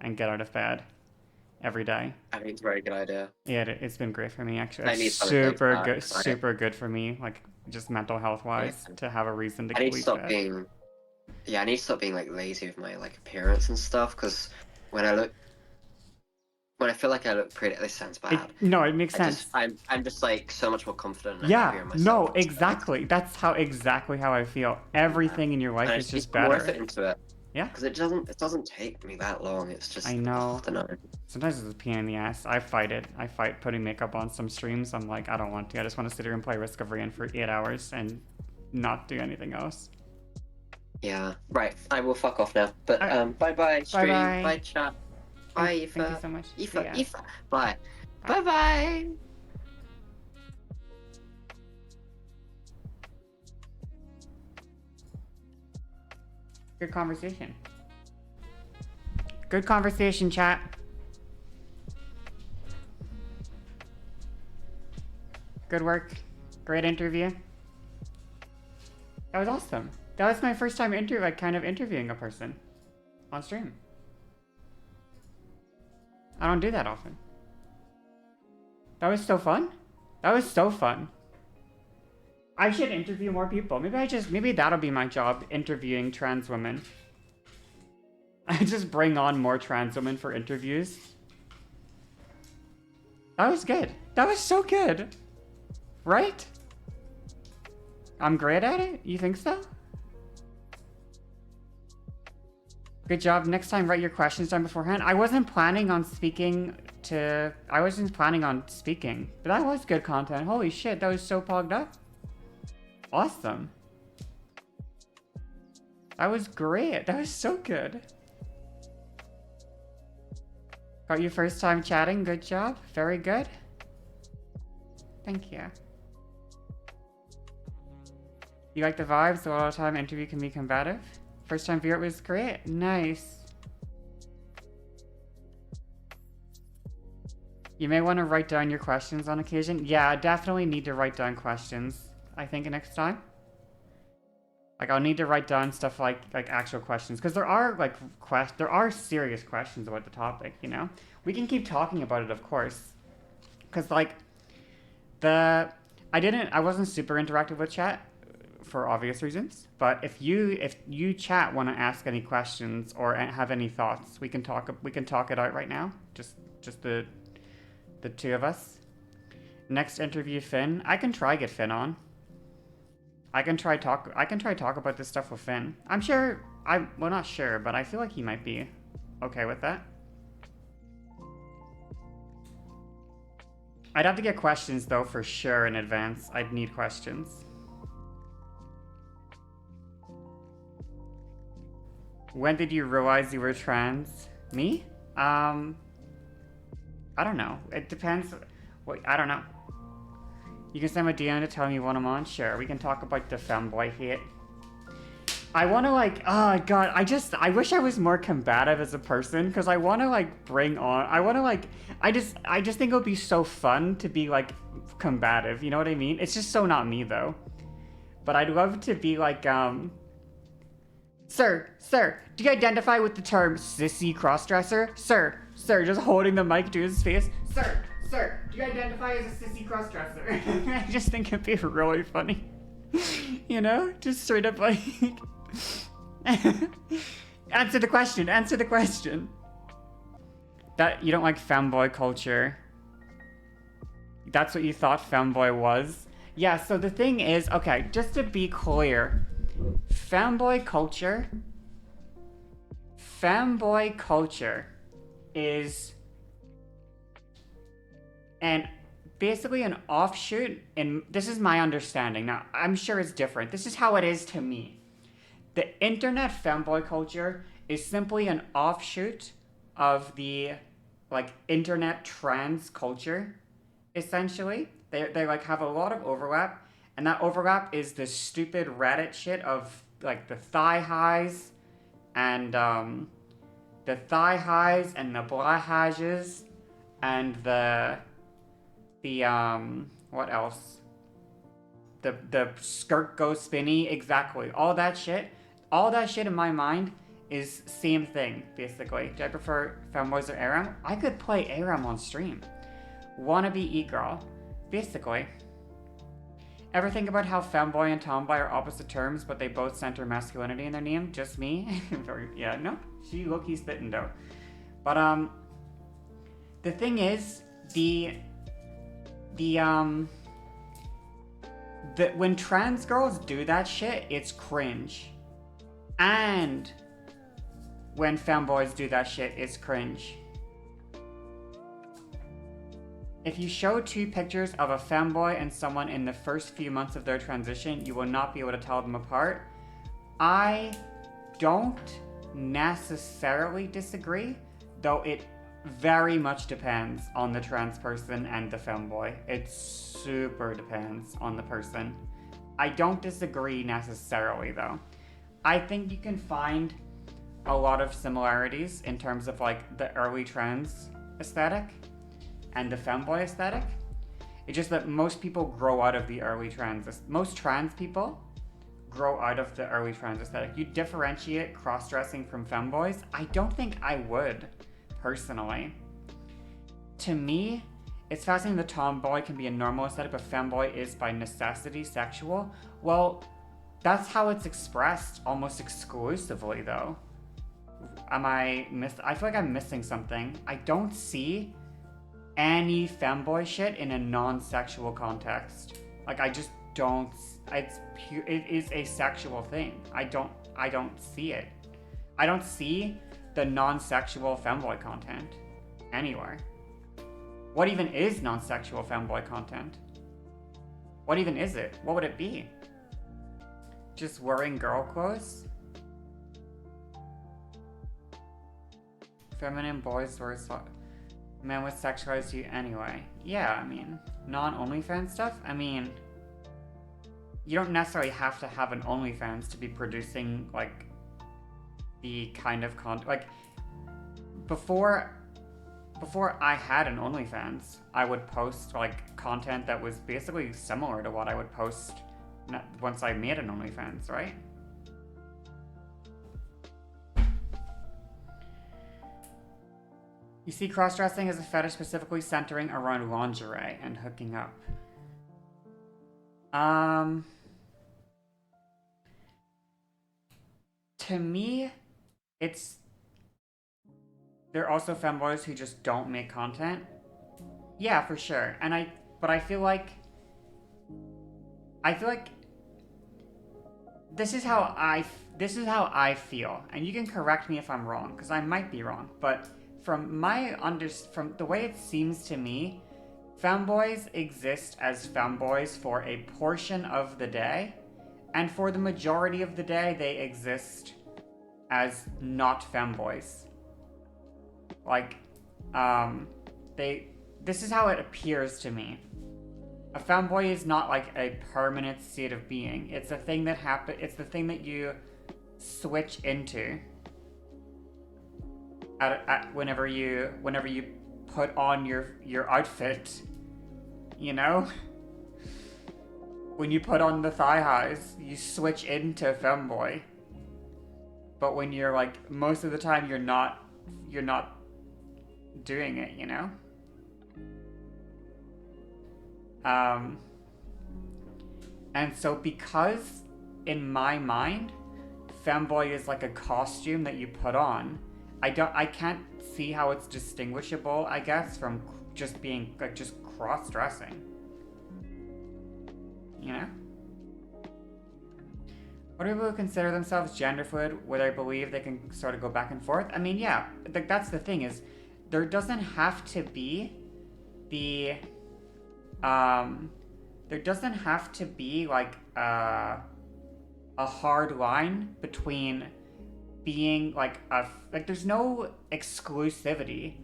and get out of bed every day. I think it's a very good idea. Yeah, it's been great for me actually. I need It's something like that, super good for me, like just mental health wise, to have a reason to I need to leave stop bed. being. Yeah, I need to stop being like lazy with my like appearance and stuff. Because when I feel like I look pretty, this sounds bad. No, it makes sense. I'm just like so much more confident and Yeah, happier in myself. no, exactly. That's exactly how I feel. Everything in your life And is I just put more better. effort into it. Yeah. Because it doesn't take me that long. It's just I know. I don't know. Sometimes it's a pain in the ass. I fight it. I fight putting makeup on some streams. I'm like, I don't want to. I just want to sit here and play Risk of Rain for 8 hours and not do anything else. Yeah. Right. I will fuck off now. But bye stream. Bye-bye. Bye chat. Bye Aoife. Thank you so much. Aoife. Bye. Bye. Good conversation. Good conversation, chat. Good work. Great interview. That was awesome. That was my first time kind of interviewing a person on stream. I don't do that often. That was so fun. That was so fun. I should interview more people. Maybe that'll be my job, interviewing trans women. I just bring on more trans women for interviews. That was good. That was so good. Right? I'm great at it? You think so? Good job. Next time, write your questions down beforehand. I wasn't planning on speaking, but that was good content. Holy shit, that was so pogged up. Awesome. That was great. That was so good. Got your first time chatting. Good job. Very good. Thank you. You like the vibes? A lot of time interview can be combative. First time viewer was great. Nice. You may want to write down your questions on occasion. Yeah, I definitely need to write down questions. I think next time. Like I'll need to write down stuff like actual questions because there are there are serious questions about the topic. You know, we can keep talking about it, of course. Because I wasn't super interactive with chat for obvious reasons. But if you chat want to ask any questions or have any thoughts, we can talk it out right now. Just the two of us. Next interview Finn. I can try get Finn on. I can try talk about this stuff with Finn. I'm sure well not sure, but I feel like he might be okay with that. I'd have to get questions though for sure in advance. I'd need questions. When did you realize you were trans? Me? I don't know. It depends. I don't know. You can send me a DM to tell me when I'm on. Sure, we can talk about the femboy hate. I want to oh god, I wish I was more combative as a person because I want to I just think it would be so fun to be combative. You know what I mean? It's just so not me though. But I'd love to be like, Sir, do you identify with the term sissy crossdresser? Sir, just holding the mic to his face. Sir, do you identify as a sissy crossdresser? I just think it'd be really funny. You know? Just straight up like... Answer the question. That you don't like femboy culture. That's what you thought femboy was? Yeah, so the thing is, okay, just to be clear, femboy culture is basically an offshoot, and this is my understanding. Now, I'm sure it's different. This is how it is to me. The internet femboy culture is simply an offshoot of the, like, internet trans culture, essentially. They like have a lot of overlap, and that overlap is the stupid Reddit shit of like the thigh highs and the blahages and the what else? The skirt goes spinny, exactly. All that shit in my mind is same thing, basically. Do I prefer femboys or ARAM? I could play ARAM on stream. Wannabe e-girl. Basically. Ever think about how femboy and tomboy are opposite terms, but they both center masculinity in their name? Just me? Yeah, no. She low-key spittin' though. But, the thing is, when trans girls do that shit, it's cringe. And when femboys do that shit, it's cringe. If you show two pictures of a femboy and someone in the first few months of their transition, you will not be able to tell them apart. I don't necessarily disagree, though it very much depends on the trans person and the femboy. It super depends on the person. I don't disagree necessarily, though. I think you can find a lot of similarities in terms of like the early trans aesthetic and the femboy aesthetic. It's just that most people grow out of the early trans. Most trans people grow out of the early trans aesthetic. You differentiate cross-dressing from femboys? I don't think I would, personally. To me, it's fascinating that tomboy can be a normal aesthetic, but femboy is by necessity sexual. Well, that's how it's expressed almost exclusively, though. I feel like I'm missing something. I don't see any femboy shit in a non-sexual context. Like, I just don't. It is a sexual thing. I don't see it. I don't see the non-sexual femboy content anywhere. What even is non-sexual femboy content? What even is it? What would it be? Just wearing girl clothes? Feminine boys wear men would sexualize you anyway. Yeah, I mean, non-OnlyFans stuff? I mean, you don't necessarily have to have an OnlyFans to be producing, like, the kind of content. Like, before I had an OnlyFans, I would post, like, content that was basically similar to what I would post once I made an OnlyFans, right? You see cross-dressing as a fetish specifically centering around lingerie and hooking up. To me, there are also femboys who just don't make content. Yeah, for sure. But I feel like this is how I feel, and you can correct me if I'm wrong, because I might be wrong, but from the way it seems to me, femboys exist as femboys for a portion of the day, and for the majority of the day, they exist as not femboys. Like, this is how it appears to me. A femboy is not like a permanent state of being. It's a thing that it's the thing that you switch into whenever you put on your outfit, you know? When you put on the thigh highs, you switch into femboy. But when you're like, most of the time you're not doing it, you know? And so because in my mind, femboy is like a costume that you put on, I can't see how it's distinguishable, I guess, from just being like just cross-dressing. You know? What do people who consider themselves gender fluid, where they believe they can sort of go back and forth? I mean, yeah, that's the thing is, there doesn't have to be the, there doesn't have to be like a hard line between being like there's no exclusivity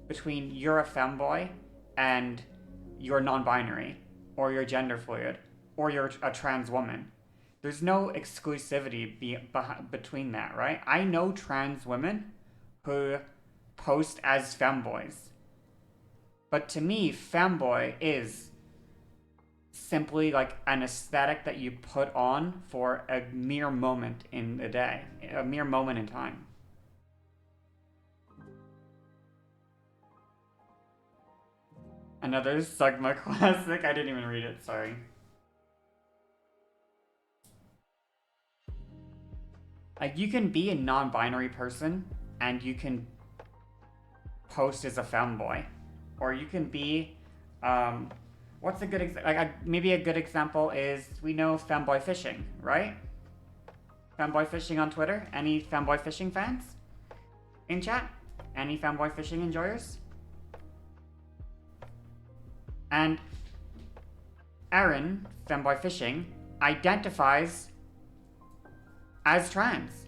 between you're a femboy and you're non-binary or you're gender fluid or you're a trans woman. There's no exclusivity between that, right? I know trans women who post as femboys. But to me, femboy is simply like an aesthetic that you put on for a mere moment in a day, a mere moment in time. Another Sigma classic. I didn't even read it, sorry. Like, you can be a non-binary person and you can post as a femboy, or you can be what's a good maybe a good example is, we know femboy fishing, right? Femboy fishing on Twitter. Any femboy fishing fans in chat? Any femboy fishing enjoyers? And Aaron, femboy fishing, identifies as trans.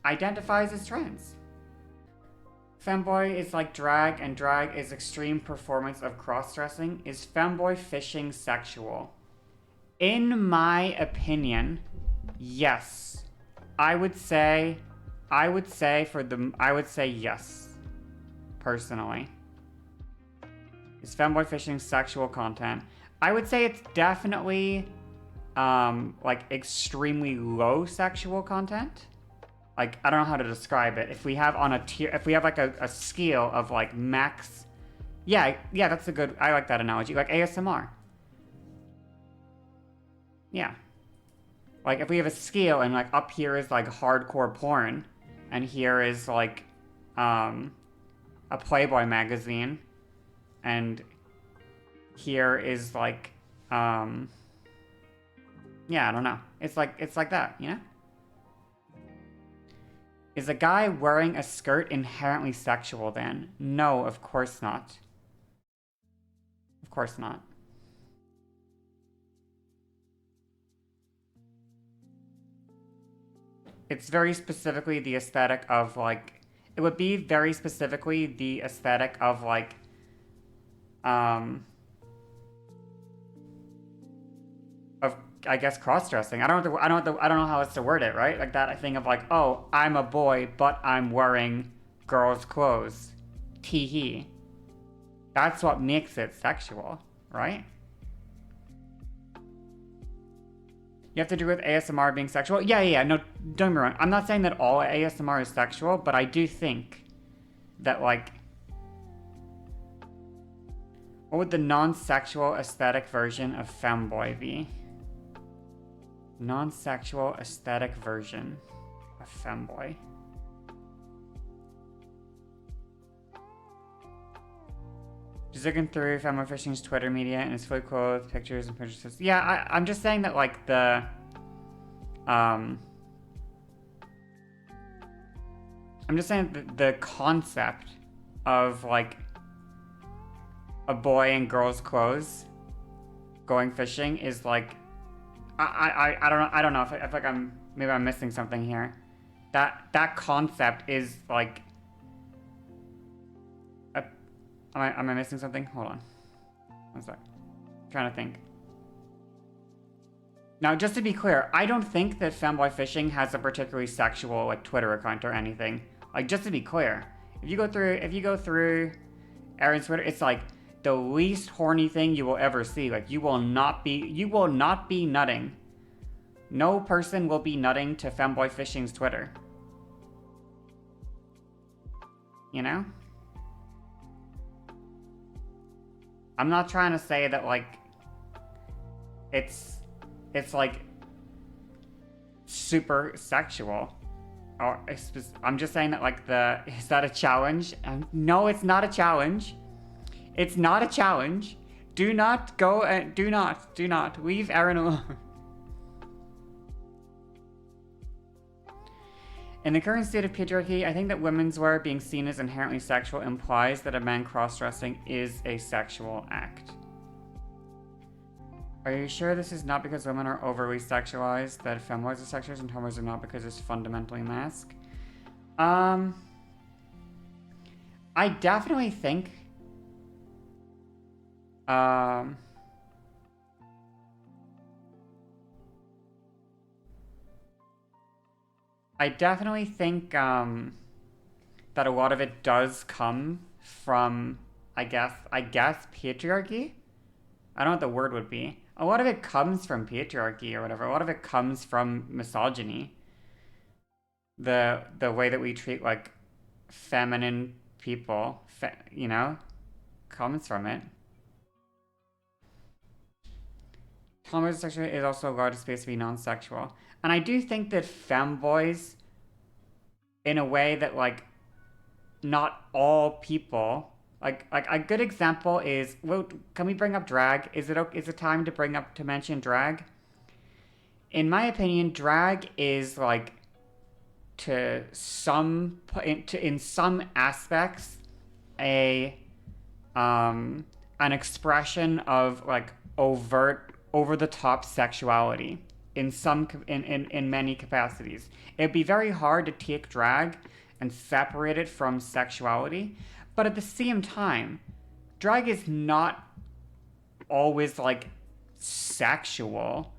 Identifies as trans. Femboy is like drag, and drag is extreme performance of cross-dressing. Is femboy fishing sexual? In my opinion, yes. I would say yes. Personally. Is femboy fishing sexual content? I would say it's definitely like extremely low sexual content. Like, I don't know how to describe it. If we have on a tier, if we have like a scale of like max, yeah, that's a good, I like that analogy. Like ASMR. Yeah. Like if we have a scale and like up here is like hardcore porn, and here is like a Playboy magazine, and here is like yeah, I don't know. It's like that, you know? Is a guy wearing a skirt inherently sexual then? No, of course not. Of course not. It's very specifically the aesthetic of like, it would be very specifically the aesthetic of like, of, I guess, cross-dressing. I don't know how else to word it, right? Like that thing of like, oh, I'm a boy, but I'm wearing girls' clothes. Tee-hee. That's what makes it sexual, right? You have to do with ASMR being sexual? Yeah, no, don't get me wrong. I'm not saying that all ASMR is sexual, but I do think that, like, what would the non-sexual aesthetic version of femboy be? Non-sexual aesthetic version of femboy. Just looking through Femboy Fishing's Twitter media and his fully clothed pictures and purchases. Yeah, I'm just saying that like the I'm just saying that the concept of like a boy in girls' clothes going fishing is like, I don't know if I feel like maybe I'm missing something here. That concept is like, am I missing something? Hold on. One sec. I'm trying to think. Now, just to be clear, I don't think that Femboy Fishing has a particularly sexual like Twitter account or anything. Like, just to be clear, if you go through Aaron's Twitter, it's like the least horny thing you will ever see. Like, you will not be nutting. No person will be nutting to Femboy Fishing's Twitter. You know? I'm not trying to say that, like, it's like super sexual. Or I'm just saying that, like, is that a challenge? No, it's not a challenge. It's not a challenge. Do not go and do not leave Aaron alone. In the current state of patriarchy, I think that women's wear being seen as inherently sexual implies that a man cross-dressing is a sexual act. Are you sure this is not because women are overly sexualized, that femboys are sexualized and tomboys are not because it's fundamentally mask? I definitely think that a lot of it does come from, I guess patriarchy? I don't know what the word would be. A lot of it comes from patriarchy or whatever. A lot of it comes from misogyny. The way that we treat, like, feminine people, you know, comes from it. Tomboys sexual is also allowed a space to be non-sexual. And I do think that femboys, in a way that, like, not all people, like a good example is, well, can we bring up drag? Is it time to mention drag? In my opinion, drag is, like, in some aspects an expression of, like, overt, over the top sexuality in many capacities. It'd be very hard to take drag and separate it from sexuality, but at the same time, drag is not always, like, sexual.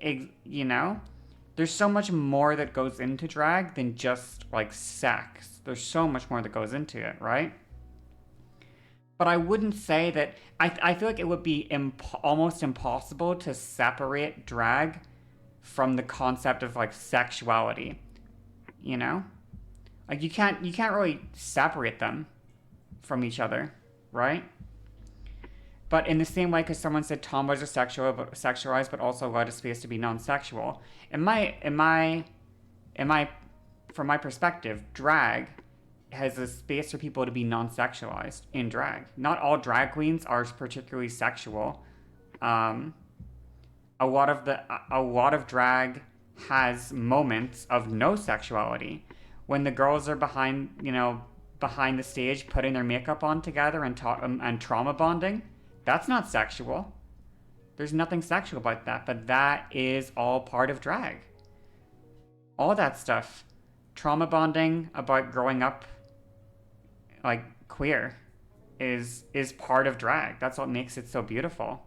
You know? There's so much more that goes into drag than just, like, sex. There's so much more that goes into it, right? But I wouldn't say that... I feel like it would be almost impossible to separate drag from the concept of, like, sexuality. You know? Like, you can't really separate them from each other, right? But in the same way, because someone said tomboys are sexualized, but also allowed a space to be non-sexual. From my perspective, drag has a space for people to be non-sexualized in drag. Not all drag queens are particularly sexual. A lot of drag has moments of no sexuality. When the girls are behind the stage putting their makeup on together and trauma bonding, that's not sexual. There's nothing sexual about that, but that is all part of drag. All that stuff. Trauma bonding about growing up, like, queer is part of drag. That's what makes it so beautiful,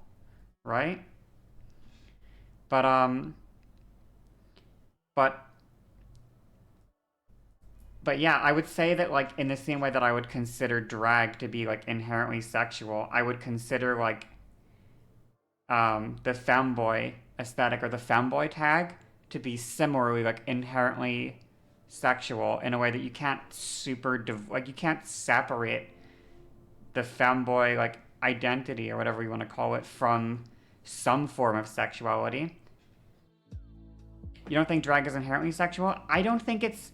right? But yeah, I would say that, like, in the same way that I would consider drag to be, like, inherently sexual, I would consider, like, the femboy aesthetic or the femboy tag to be similarly, like, inherently sexual in a way that you can't you can't separate the femboy, like, identity or whatever you want to call it from some form of sexuality. You don't think drag is inherently sexual? I don't think it's,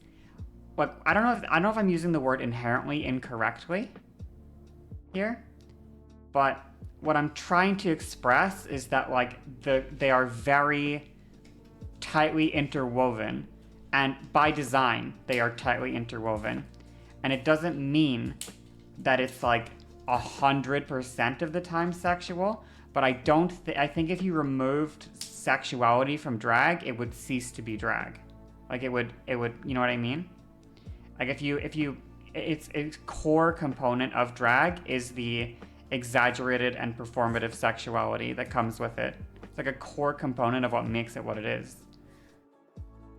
like, I don't know if I'm using the word inherently incorrectly here, but what I'm trying to express is that, like, they are very tightly interwoven, and by design they are tightly interwoven, and it doesn't mean that it's, like, 100% of the time sexual, but I think if you removed sexuality from drag, it would cease to be drag. Like, it would, you know what I mean? Like, if you its core component of drag is the exaggerated and performative sexuality that comes with it. It's like a core component of what makes it what it is.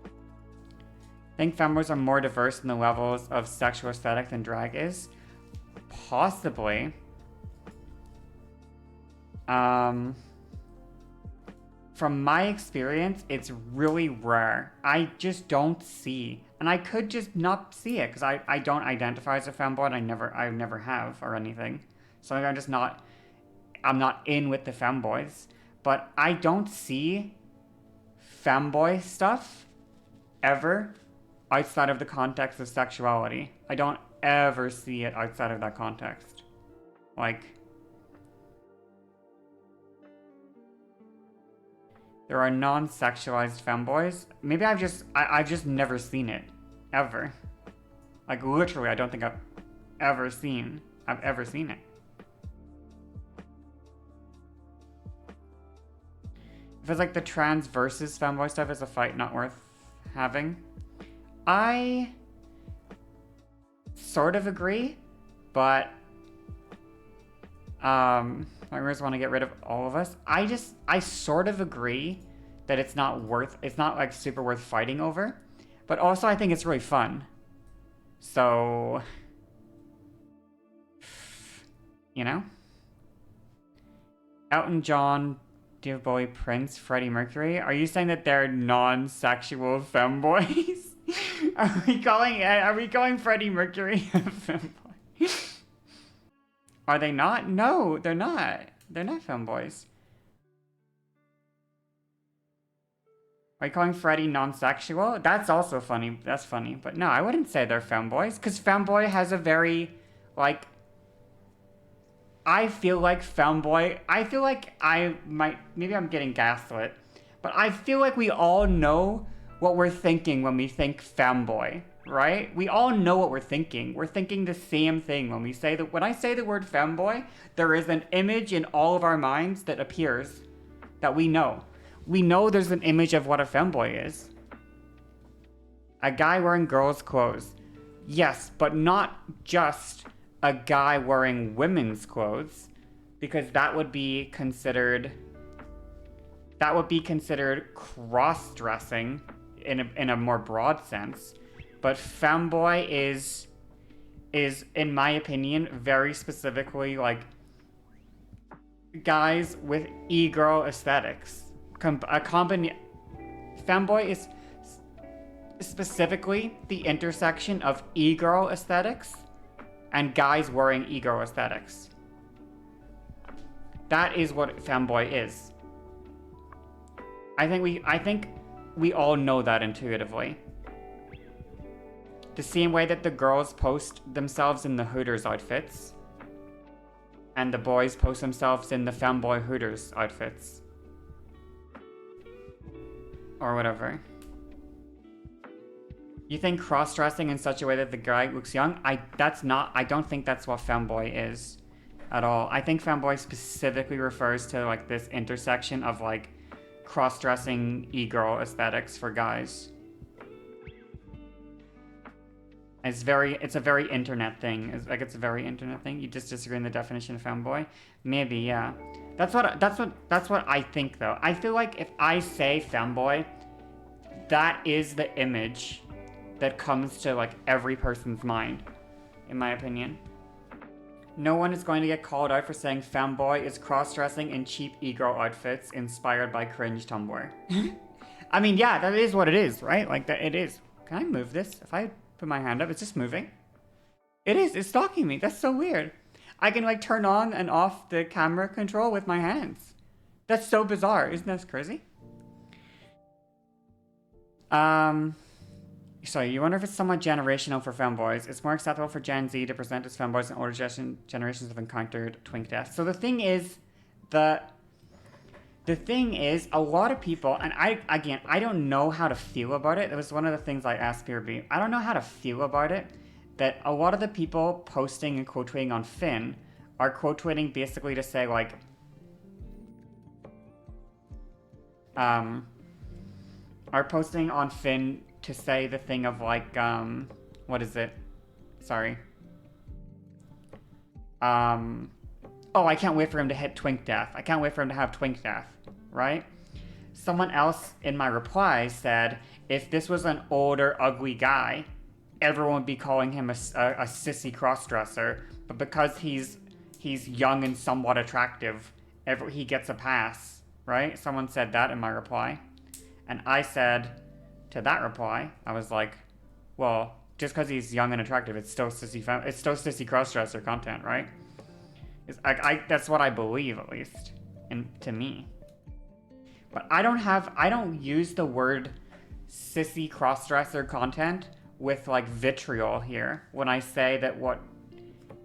I think femboys are more diverse in the levels of sexual aesthetic than drag is. Possibly. From my experience, it's really rare. I just don't see, and I could just not see it because I don't identify as a femboy. And I never have or anything. So I'm not in with the femboys, but I don't see femboy stuff ever outside of the context of sexuality. I don't ever see it outside of that context. Like, there are non-sexualized femboys. Maybe I've just never seen it. Ever. Like, literally, I don't think I've ever seen it. If it's like the trans versus femboy stuff is a fight not worth having. I sort of agree, but I just want to get rid of all of us. I sort of agree that it's not like super worth fighting over, but also I think it's really fun. So, you know? Elton John, David Bowie, Prince, Freddie Mercury. Are you saying that they're non-sexual femboys? Are we calling Freddie Mercury a femboy? Are they not? No, they're not. They're not femboys. Are you calling Freddie non-sexual? That's also funny. That's funny. But no, I wouldn't say they're femboys. Because femboy has a very, like... I feel like maybe I'm getting gaslit. But I feel like we all know what we're thinking when we think femboy. Right? We all know what we're thinking. We're thinking the same thing when when I say the word femboy, there is an image in all of our minds that appears that we know. We know there's an image of what a femboy is. A guy wearing girls' clothes. Yes, but not just a guy wearing women's clothes, because that would be considered cross-dressing in a more broad sense. But femboy is in my opinion very specifically like guys with e-girl aesthetics. Femboy is specifically the intersection of e-girl aesthetics and guys wearing e-girl aesthetics. That is what femboy is. I think we all know that intuitively. The same way that the girls post themselves in the Hooters outfits and the boys post themselves in the femboy Hooters outfits. Or whatever. You think cross-dressing in such a way that the guy looks young? I don't think that's what femboy is at all. I think femboy specifically refers to like this intersection of like cross-dressing e-girl aesthetics for guys. It's a very internet thing. It's a very internet thing. You just disagree in the definition of femboy? Maybe, yeah. That's what I think though. I feel like if I say femboy, that is the image that comes to like every person's mind, in my opinion. No one is going to get called out for saying femboy is cross-dressing in cheap e-girl outfits inspired by cringe Tumblr. I mean, yeah, that is what it is, right? Like that it is. Can I move this? If I put my hand up, it's just moving. It is. It's stalking me. That's so weird. I can like turn on and off the camera control with my hands. That's so bizarre. Isn't that crazy? Sorry, you wonder if it's somewhat generational for femboys. It's more acceptable for Gen Z to present as femboys than older generations have encountered twink death. So the thing is, a lot of people, and I don't know how to feel about it. It was one of the things I asked Pierbi. I don't know how to feel about it, that a lot of the people posting and quote tweeting on Finn are quote tweeting basically to say like, are posting on Finn to say the thing of like, what is it? Sorry. Oh, I can't wait for him to hit twink death. I can't wait for him to have twink death, right? Someone else in my reply said, if this was an older, ugly guy, everyone would be calling him a sissy crossdresser, but because he's young and somewhat attractive, he gets a pass, right? Someone said that in my reply. And I said to that reply, I was like, well, just because he's young and attractive, it's still sissy crossdresser content, right? That's what I believe, at least, to me. But I don't use the word sissy crossdresser content with like vitriol here when I say that what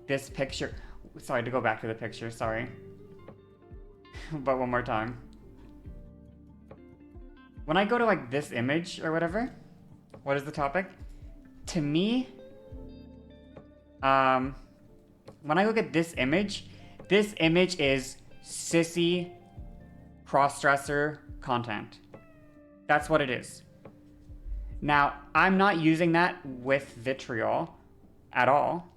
this picture. Sorry, to go back to the picture. Sorry, but one more time. When I go to like this image or whatever, what is the topic? To me, when I look at this image is sissy crossdresser content. That's what it is. Now, I'm not using that with vitriol at all.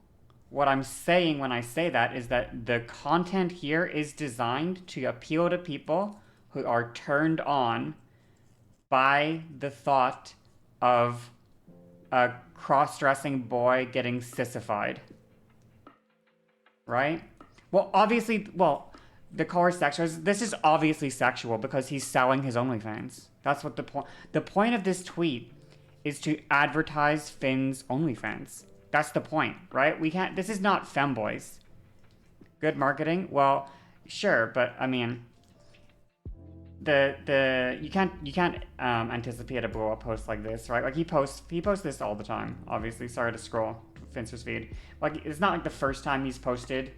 What I'm saying when I say that is that the content here is designed to appeal to people who are turned on by the thought of a cross-dressing boy getting sissified. Right? Well, obviously, the color sexual, this is obviously sexual because he's selling his OnlyFans. That's what the point of this tweet is, to advertise Finn's OnlyFans. That's the point, right? This is not femboys. Good marketing? Well, sure, but I mean, you can't anticipate a blow up post like this, right? Like he posts this all the time. Obviously, sorry to scroll Finster's feed. Like it's not like the first time he's posted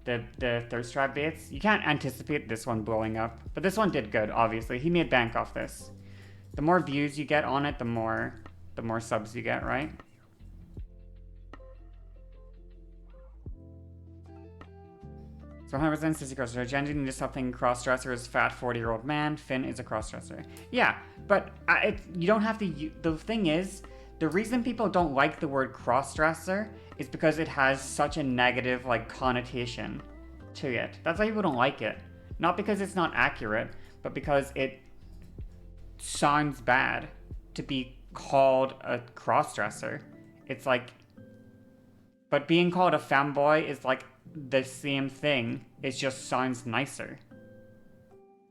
the thirst trap baits. You can't anticipate this one blowing up, but this one did good. Obviously, he made bank off this. The more views you get on it, the more subs you get, right? So 100% sissy crossdresser. Changing into something crossdresser is fat 40-year-old man. Finn is a crossdresser. Yeah, but you don't have to. The thing is, the reason people don't like the word crossdresser is because it has such a negative like connotation to it. That's why people don't like it. Not because it's not accurate, but because it sounds bad to be called a crossdresser. It's like, but being called a femboy is like the same thing. It just sounds nicer.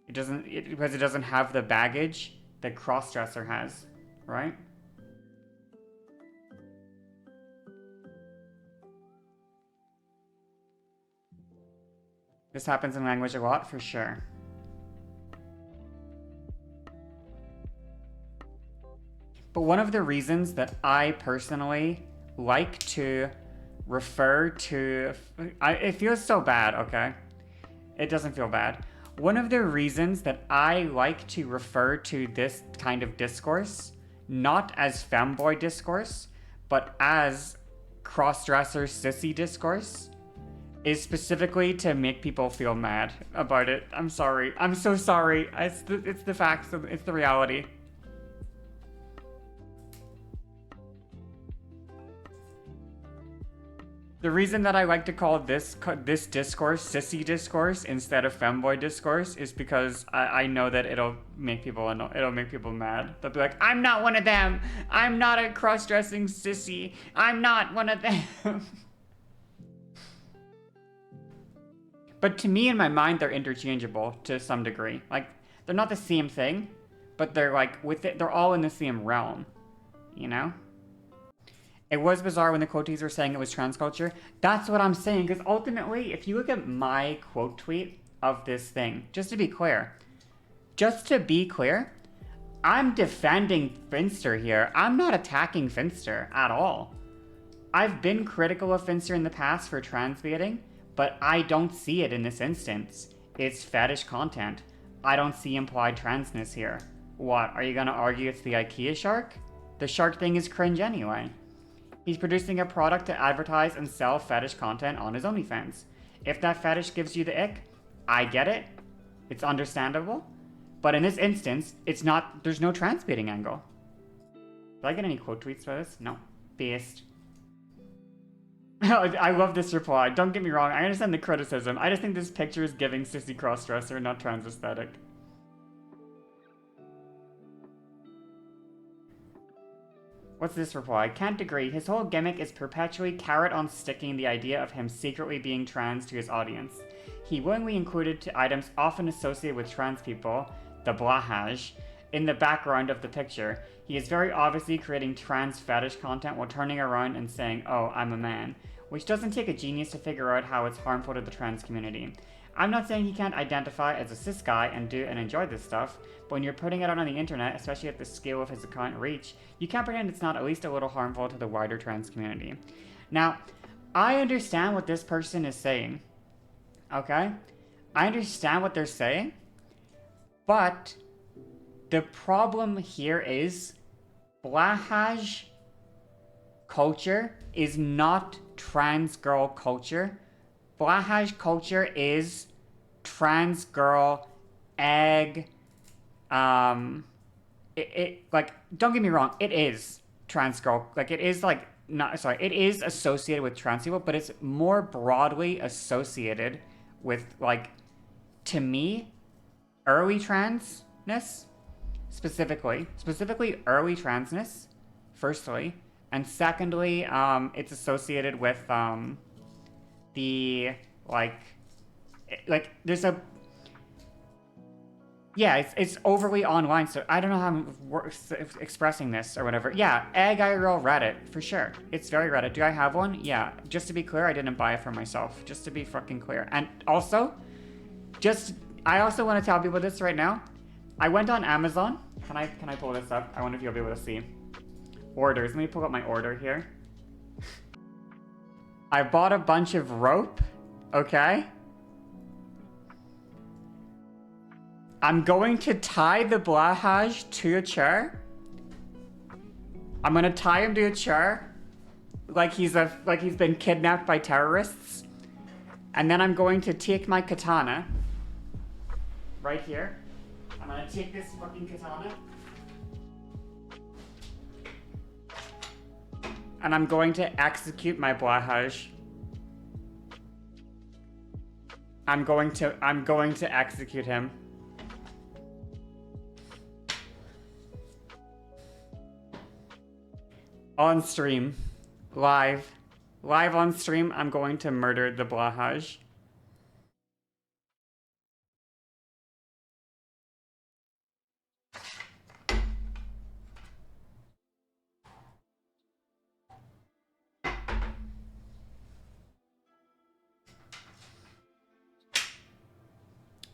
Because it doesn't have the baggage that crossdresser has, right? This happens in language a lot, for sure. But one of the reasons that I personally like to refer to... it feels so bad, okay? It doesn't feel bad. One of the reasons that I like to refer to this kind of discourse, not as femboy discourse, but as crossdresser sissy discourse, is specifically to make people feel mad about it. I'm sorry. I'm so sorry. It's the facts. It's the reality. The reason that I like to call this discourse sissy discourse instead of femboy discourse is because I know that it'll make people mad. They'll be like, I'm not one of them. I'm not a cross-dressing sissy. I'm not one of them. But to me, in my mind, they're interchangeable to some degree. Like, they're not the same thing, but they're like they're all in the same realm, you know? It was bizarre when the quotees were saying it was trans culture. That's what I'm saying, because ultimately, if you look at my quote tweet of this thing, just to be clear, I'm defending Finster here. I'm not attacking Finster at all. I've been critical of Finster in the past for trans baiting, but I don't see it in this instance. It's fetish content. I don't see implied transness here. What, are you gonna argue it's the IKEA shark? The shark thing is cringe anyway. He's producing a product to advertise and sell fetish content on his OnlyFans. If that fetish gives you the ick, I get it. It's understandable. But in this instance, there's no trans baiting angle. Did I get any quote tweets for this? No. Based. I love this reply. Don't get me wrong, I understand the criticism. I just think this picture is giving sissy crossdresser, not trans aesthetic. What's this reply? Can't agree. His whole gimmick is perpetually carrot on sticking the idea of him secretly being trans to his audience. He willingly included items often associated with trans people, the blahage, in the background of the picture. He is very obviously creating trans fetish content while turning around and saying, "Oh, I'm a man," which doesn't take a genius to figure out how it's harmful to the trans community. I'm not saying he can't identify as a cis guy and enjoy this stuff, but when you're putting it out on the internet, especially at the scale of his account reach, you can't pretend it's not at least a little harmful to the wider trans community. Now, I understand what this person is saying, okay? I understand what they're saying, but the problem here is blahage culture is not trans girl culture. Blahage culture is trans girl egg. Like, don't get me wrong, it is trans girl. Like, it is like it is associated with trans people, but it's more broadly associated with, like, to me, early transness, specifically early transness, firstly, and secondly, it's associated with the there's a it's overly online, so I don't know how I'm expressing this or whatever. Yeah, egg IRL Reddit, for sure. It's very Reddit. Do I have one? Yeah. Just to be clear, I didn't buy it for myself. Just to be fucking clear. And also, I also want to tell people this right now. I went on Amazon. Can I pull this up? I wonder if you'll be able to see. Orders. Let me pull up my order here. I bought a bunch of rope, okay? I'm going to tie the blahage to a chair. I'm gonna tie him to a chair like he's been kidnapped by terrorists. And then I'm going to take my katana right here. I'm gonna take this fucking katana. And I'm going to execute my blahage. I'm going to execute him. On stream. Live on stream, I'm going to murder the blahage.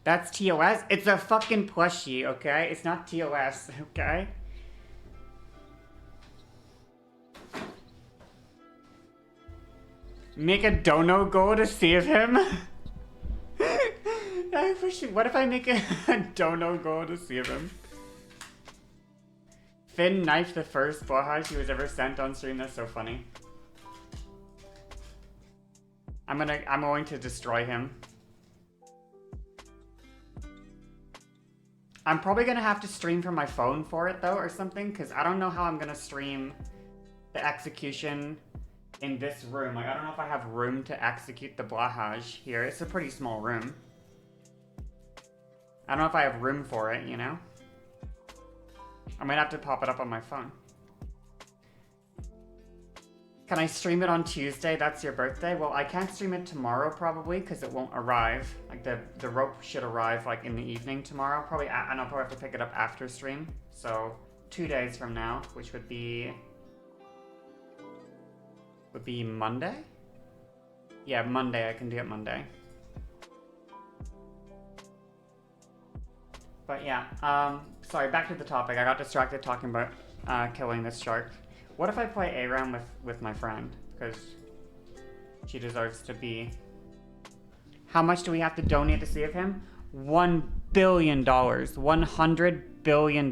That's TOS? It's a fucking plushie, okay? It's not TOS, okay? Make a dono goal to save him? What if I make a dono goal to save him? Finn knifed the first blahage he was ever sent on stream. That's so funny. I'm going to destroy him. I'm probably gonna have to stream from my phone for it though, or something, because I don't know how I'm gonna stream the execution in this room. Like, I don't know if I have room to execute the blahage here. It's a pretty small room. I don't know if I have room for it, you know? I might have to pop it up on my phone. Can I stream it on Tuesday? That's your birthday? Well, I can't stream it tomorrow probably because it won't arrive. Like, the rope should arrive like in the evening tomorrow. Probably, and I'll probably have to pick it up after stream. So 2 days from now, which would be Monday? Yeah, Monday. I can do it Monday. But yeah, sorry, back to the topic. I got distracted talking about killing this shark. What if I play ARAM with my friend? Because she deserves to be... How much do we have to donate to save him? $1 billion. $100 billion.